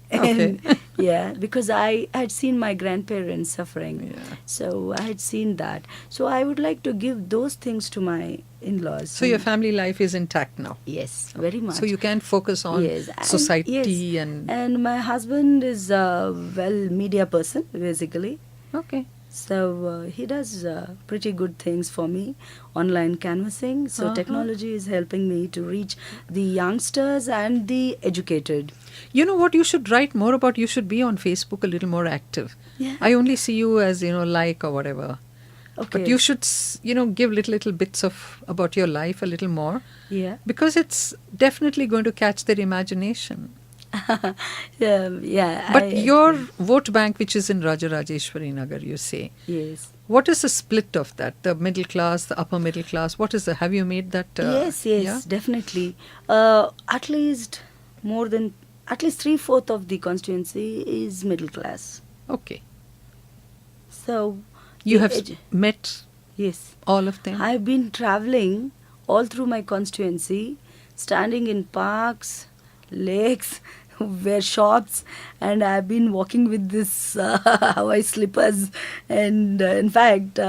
Okay. Yeah, because I had seen my grandparents suffering. Yeah. So I had seen that. So I would like to give those things to my in-laws. So your family life is intact now? Yes, very much. So you can focus on society and... And my husband is a media person, basically. Okay. So he does pretty good things for me, online canvassing. So technology is helping me to reach the youngsters and the educated. You know what you should write more about? You should be on Facebook a little more active. Yeah. I only see you as, like or whatever. Okay. But you should, give little bits about your life a little more. Yeah. Because it's definitely going to catch their imagination. Yeah. But your vote bank, which is in Rajarajeshwari Nagar, you say. Yes. What is the split of that? The middle class, the upper middle class? What is have you made that? Yes, definitely. At least 3/4 of the constituency is middle class. Okay. So you have met all of them? I've been traveling all through my constituency, standing in parks, lakes, where shops, and I've been walking with this Hawaii slippers, and in fact,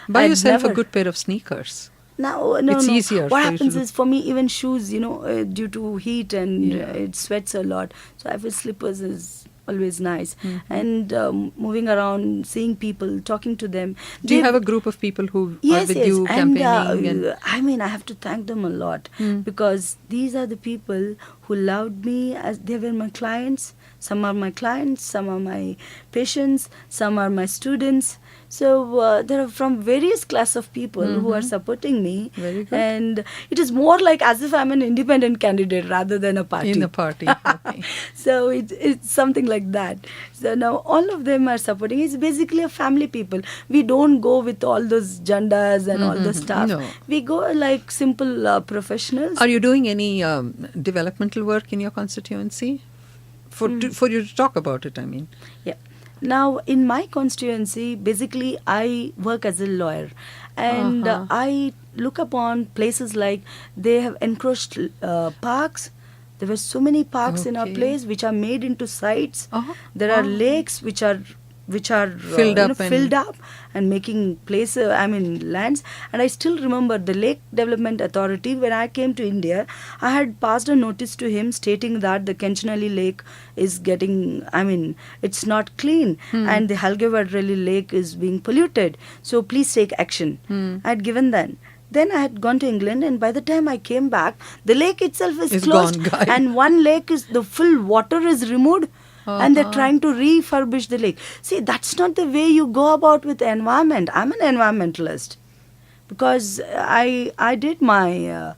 buy yourself a good pair of sneakers. No. It's easier. What happens is, for me, even shoes, due to heat and it sweats a lot, so I feel slippers is always nice. And moving around, seeing people, talking to them. Do you have a group of people who are with you campaigning? And I have to thank them a lot because these are the people who loved me as they were my clients. Some are my clients, some are my patients, some are my students. So there are from various class of people who are supporting me. Very good. And it is more like as if I'm an independent candidate rather than a party. In a party, okay. So it's something like that. So now all of them are supporting. It's basically a family people. We don't go with all those jandas and all those stuff. No. We go like simple professionals. Are you doing any developmental work in your constituency? For you to talk about it, I mean. Yeah. Now, in my constituency, basically, I work as a lawyer. And I look upon places like they have encroached parks. There were so many parks in our place which are made into sites. There are lakes which are filled up and making lands. And I still remember the Lake Development Authority. When I came to India, I had passed a notice to him stating that the Kenchanalli Lake is it's not clean and the Halgevardrali Lake is being polluted. So please take action. I had given that. Then I had gone to England, and by the time I came back, the lake itself is closed, gone, and one lake the full water is removed. And they're trying to refurbish the lake. See, that's not the way you go about with the environment. I'm an environmentalist. because I did my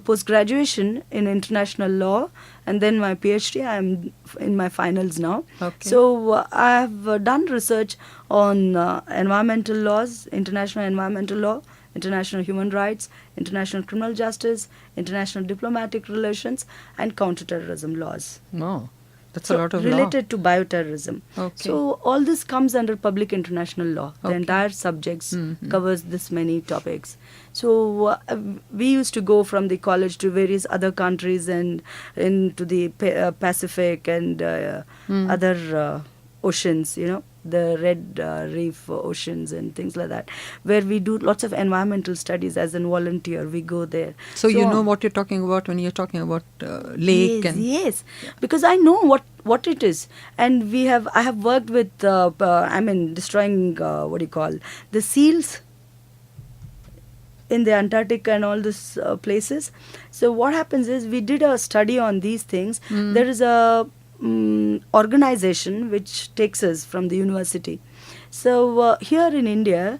post-graduation in international law, and then my PhD. I'm in my finals now. Okay. So I have done research on environmental laws, international environmental law, international human rights, international criminal justice, international diplomatic relations, and counterterrorism laws. No, that's So a lot of related to bioterrorism. Okay. So all this comes under public international law. The Okay. entire subjects Mhm. covers this many topics. So we used to go from the college to various other countries and into the Pacific and other oceans, the red reef oceans and things like that, where we do lots of environmental studies as a volunteer. We go there. So you know what you're talking about when you're talking about lake yes, and yes, because I know what it is, and I have worked with destroying the seals in the Antarctic and all these places. So what happens is we did a study on these things. There is a organization which takes us from the university. So here in India,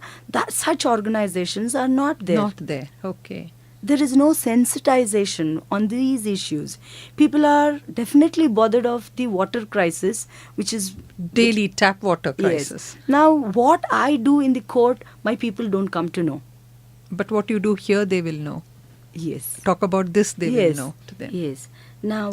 such organizations are not there. Not there. Okay. There is no sensitization on these issues. People are definitely bothered of the water crisis, which is Daily tap water crisis. Yes. Now, what I do in the court, my people don't come to know. But what you do here, they will know. Yes. Talk about this, they will know to them. Yes. Now,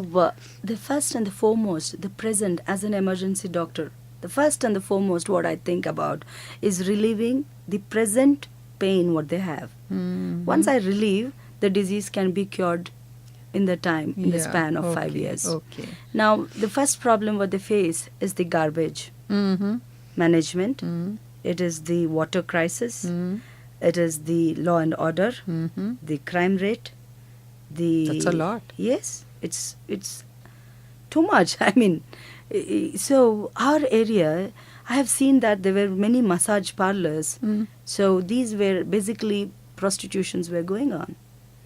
the first and the foremost, the present as an emergency doctor, the first and the foremost what I think about is relieving the present pain what they have. Mhm. Once I relieve, the disease can be cured in the time, in the Yeah, span of okay, 5 years. Okay. Now, the first problem what they face is the garbage Mm-hmm. management. Mm-hmm. It is the water crisis. Mm-hmm. It is the law and order, Mm-hmm. the crime rate. That's a lot. Yes, it's too much. I mean, so our area, I have seen that there were many massage parlors. Mm. So these were basically prostitutions were going on.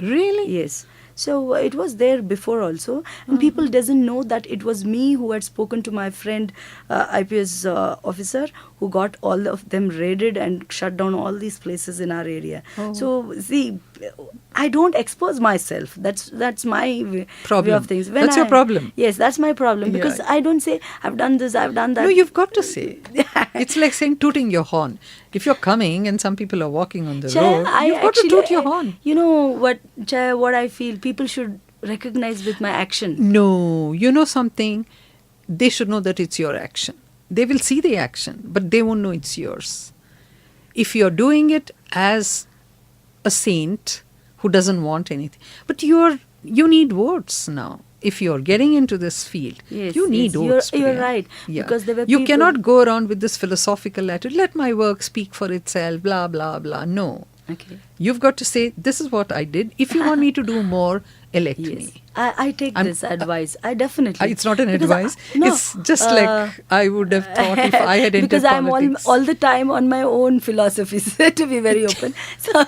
Really? Yes. So it was there before also, and people doesn't know that it was me who had spoken to my friend IPS officer who got all of them raided and shut down all these places in our area. Oh. So see, I don't expose myself. That's my way Problem. of things. That's your problem. Yes, that's my problem, because Yeah. I don't say I've done this, I've done that. No, you've got to say. It's like saying tooting your horn. If you're coming and some people are walking on the road, you've got to toot your horn. You know what, Chaya, what I feel, people should recognize with my action. No, you know something? They should know that it's your action. They will see the action, but they won't know it's yours. If you're doing it as a saint who doesn't want anything, but you need votes now. If you're getting into this field, Yes, you need yes, votes. you're Priya. right, because there were you people- cannot go around with this philosophical attitude. Let my work speak for itself. Blah blah blah. No, Okay. you've got to say, this is what I did. If you want me to do more, elect Yes. me. I take this advice. I definitely. It's not an Because advice. no, It's just like I would have thought if I had entered because I'm politics. all the time on my own philosophies, to be very open. So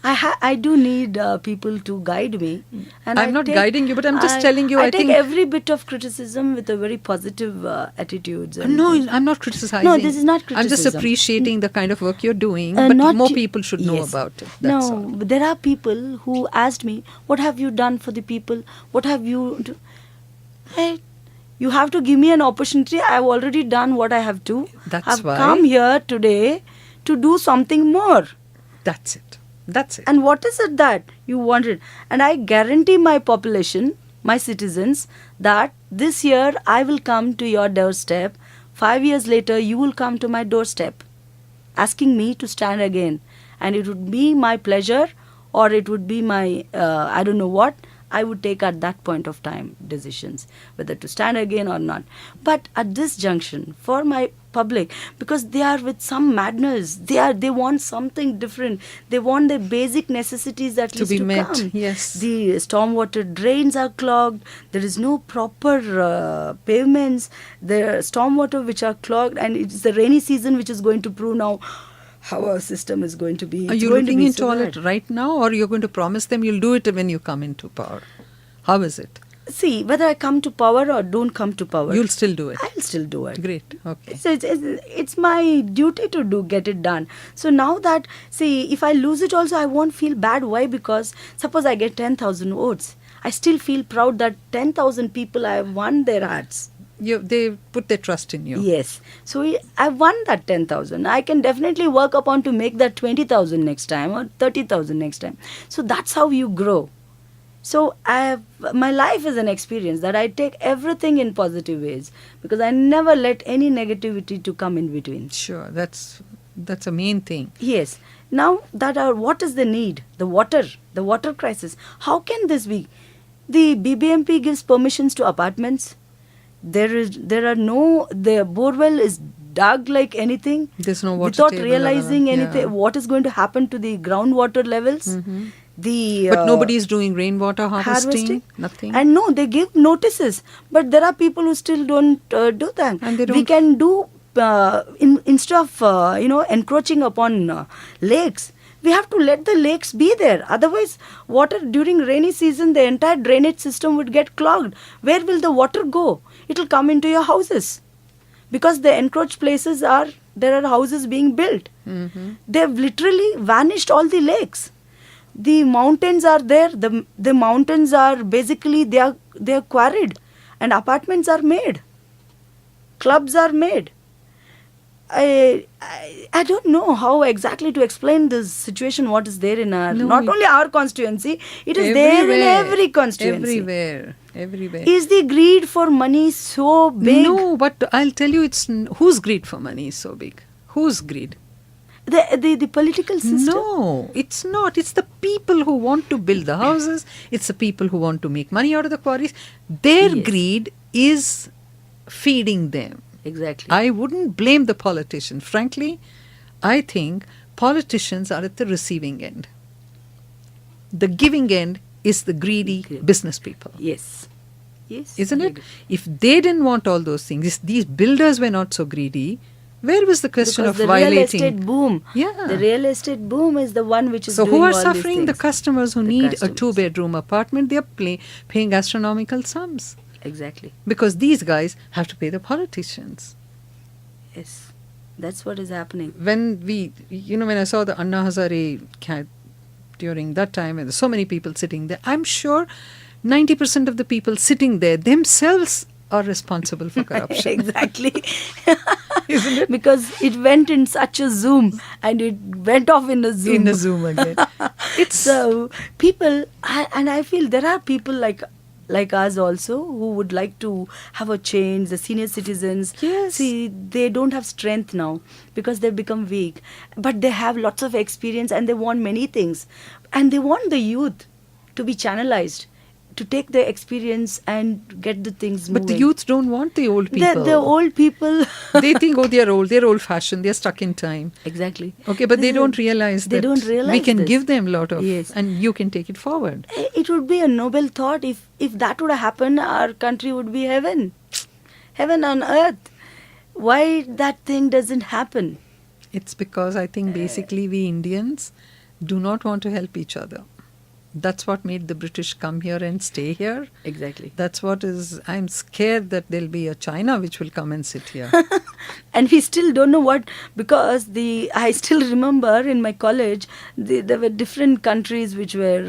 I do need people to guide me. And I'm not guiding you, but I'm just telling you, I take think- every bit of criticism with a very positive attitudes. and No, things. I'm not criticizing. No, this is not I'm just criticism. appreciating the kind of work you're doing, Uh, but not more you- people should know Yes. about it. That's No, all. but there are people who asked me, "What have you done for the people? What have you?" Hey, you have to give me an opportunity. I've already done what I have to. That's I've why- come here today to do something more. That's it. That's it. And what is it that you wanted? And I guarantee my population, my citizens, that this year I will come to your doorstep. 5 years later, you will come to my doorstep, asking me to stand again. And it would be my pleasure, or it would be my, I don't know what, I would take at that point of time decisions, whether to stand again or not. But at this junction, for my public, because they are with some madness, they want something different. They want the basic necessities at To least be to met, come. yes. The stormwater drains are clogged. There is no proper pavements. There are stormwater which are clogged, and it's the rainy season which is going to prove now how our system is going to be. Are It's you going to looking be into so all bad. it right now, or you're going to promise them you'll do it when you come into power? How is it? See, whether I come to power or don't come to power, You'll still do it. I'll still do it. Great. Okay. So it's my duty to get it done. So now that, see, if I lose it also, I won't feel bad. Why? Because suppose I get 10,000 votes, I still feel proud that 10,000 people I have won their hearts. They put their trust in you. Yes. So I won that 10,000. I can definitely work upon to make that 20,000 next time or 30,000 next time. So that's how you grow. So my life is an experience that I take everything in positive ways, because I never let any negativity to come in between. Sure. That's a main thing. Yes. Now what is the need? The water crisis. How can this be? The BBMP gives permissions to apartments. The borewell is dug like anything. There's no water without table realizing around. anything. Yeah. What is going to happen to the groundwater levels? Mhm. The But nobody is doing rainwater harvesting. Nothing. And no, they give notices, but there are people who still don't do that. And they We don't- can do instead of encroaching upon lakes. We have to let the lakes be there. Otherwise, water during rainy season, the entire drainage system would get clogged. Where will the water go? It will come into your houses, because the encroached places there are houses being built. Mhm. They've literally vanished all the lakes. The mountains are there. The mountains are basically they are quarried, and apartments are made. Clubs are made. I don't know how exactly to explain this situation. What is there in not only our constituency, it is there in every constituency. Everywhere. Is the greed for money so big? No, but I'll tell you, whose greed for money is so big? Whose greed? The political system. No, it's not. It's the people who want to build the houses. It's the people who want to make money out of the quarries. Their Yes. greed is feeding them. Exactly. I wouldn't blame the politician. Frankly, I think politicians are at the receiving end. The giving end is the greedy business people. Yes. Isn't I it? agree. If they didn't want all those things, if these builders were not so greedy, where was the question Because of the real violating? estate boom. Yeah. The real estate boom is the one which is So doing who are all these suffering? The things. customers who The need customers. a two-bedroom apartment. They are paying astronomical sums Exactly. because these guys have to pay the politicians. Yes. That's what is happening. When I saw the Anna Hazare during that time, and there's so many people sitting there, I'm sure 90% of the people sitting there themselves are responsible for corruption. Exactly. Isn't it? Because it went in such a zoom and it went off in a zoom. In a Zoom again. So people, and I feel there are people like us also who would like to have a change. The senior citizens, Yes. see, they don't have strength now because they've become weak, but they have lots of experience and they want many things, and they want the youth to be channelized to take the experience and get the things moving. But the youth don't want the old people. The old people. They think, they're old. They're old-fashioned. They're stuck in time. Exactly. Okay, but they don't realize They that don't realize we can this. give them a lot of, Yes. and you can take it forward. It would be a noble thought if that would happen. Our country would be heaven on earth. Why that thing doesn't happen? It's because I think basically we Indians do not want to help each other. That's what made the British come here and stay here. Exactly. That's what is, I'm scared that there'll be a China which will come and sit here. And we still don't know what, because I still remember in my college there were different countries which were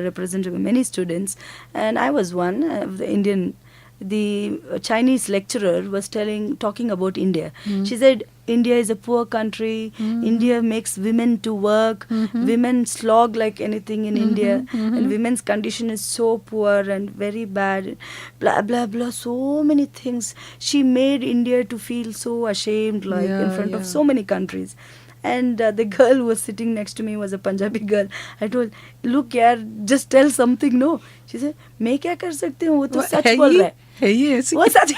represented by many students, and I was one of the Indian. The Chinese lecturer was talking about India. She said, India is a poor country. India makes women to work. Women slog like anything in India. And women's condition is so poor and very bad. Blah, blah, blah. So many things. She made India to feel so ashamed, like in front of so many countries. And the girl who was sitting next to me was a Punjabi girl. I told, look yaar, just tell something, no. She said, मैं क्या कर सकती हूँ, वो तो सच बोल रहा है. वो सच.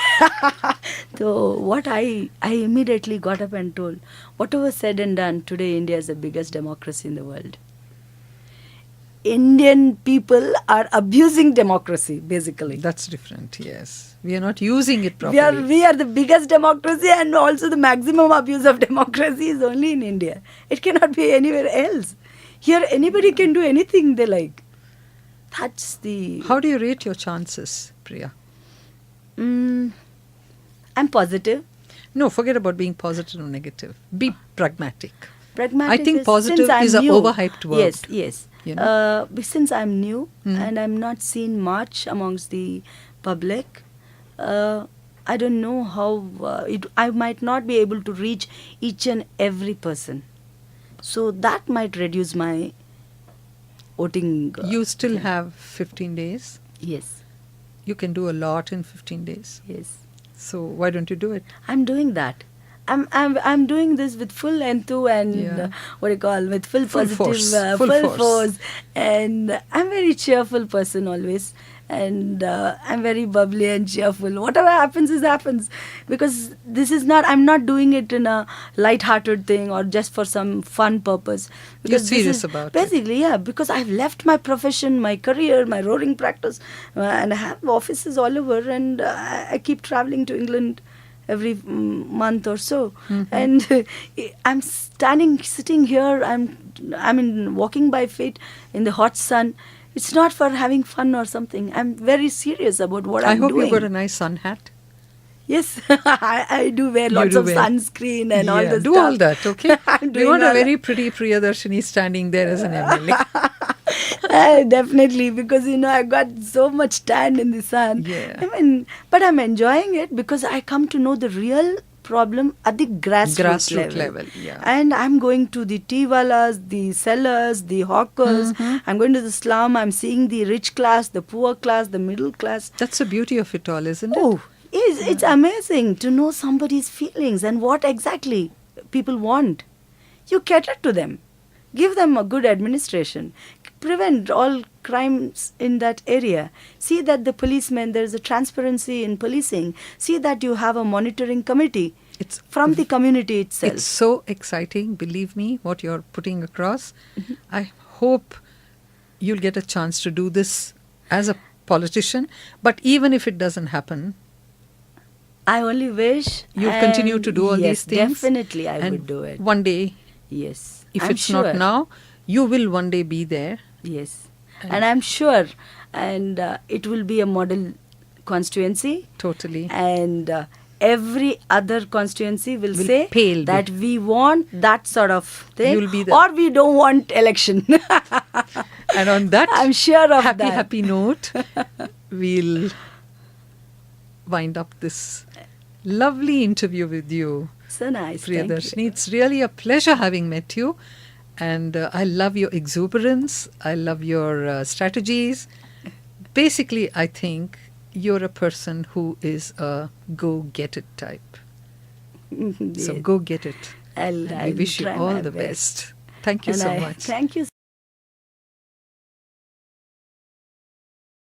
So what I immediately got up and told, whatever said and done, today India is the biggest democracy in the world. Indian people are abusing democracy, basically. That's different, yes. We are not using it properly. We are the biggest democracy, and also the maximum abuse of democracy is only in India. It cannot be anywhere else. Here anybody can do anything they like. that's the... How do you rate your chances, Priya? I'm positive. No, forget about being positive or negative. Be pragmatic. Pragmatic I think is, positive since I'm is an new, overhyped word. Yes, yes. You know? Since I'm new Mm. and I'm not seen much amongst the public, I don't know how I might not be able to reach each and every person. So that might reduce my voting. You still thing. have 15 days. Yes, You can do a lot in 15 days. yes. So why don't you do it? I'm doing that. I'm doing this with full enthu and Yeah. what do you call, with full Full positive, force. full Full force. force, and I'm very cheerful person always, and I'm very bubbly and cheerful. Whatever happens is happens, because this is not, I'm not doing it in a light-hearted thing or just for some fun purpose. You're Because this serious is about it. basically, yeah, because I've left my profession, my career, my roaring practice, and I have offices all over, and I keep traveling to England every month or so. And I'm sitting here, walking by feet in the hot sun. It's not for having fun or something. I'm very serious about what I I'm hope doing. you got a nice sun hat. Yes, I do wear You lots do of wear- sunscreen and all this do stuff. all that, okay? I'm We doing want a all that. very pretty Priyadarshini standing there as an MLA. Definitely, because I got so much tan in the sun. Yeah. But I'm enjoying it because I come to know the real problem at the grassroots level, yeah. And I'm going to the tea wallas, the sellers, the hawkers. I'm going to the slum. I'm seeing the rich class, the poor class, the middle class. That's the beauty of it all, isn't it? Oh, it's amazing to know somebody's feelings and what exactly people want. You cater to them. Give them a good administration. Prevent all crimes in that area. See that the policemen, there is a transparency in policing. See that you have a monitoring committee It's from the community itself. It's so exciting, believe me, what you're putting across. I hope you'll get a chance to do this as a politician. But even if it doesn't happen, I only wish you'll continue to do all yes, these things. Definitely, I and would do it. One day, Yes, if I'm it's sure. not now, you will one day be there. Yes, and I'm sure, and it will be a model constituency. Totally. And every other constituency will say pale that we want that sort of thing, You'll be the- or we don't want election. And on that I'm sure of happy, that. happy note, we'll wind up this lovely interview with you, So nice. Thank Priyadarshini. you. It's really a pleasure having met you. And I love your exuberance. I love your strategies. Basically, I think you're a person who is a go-get-it type. So Yes. go get it. I'll We wish you try all my the best. best. Thank you And so I much. Thank you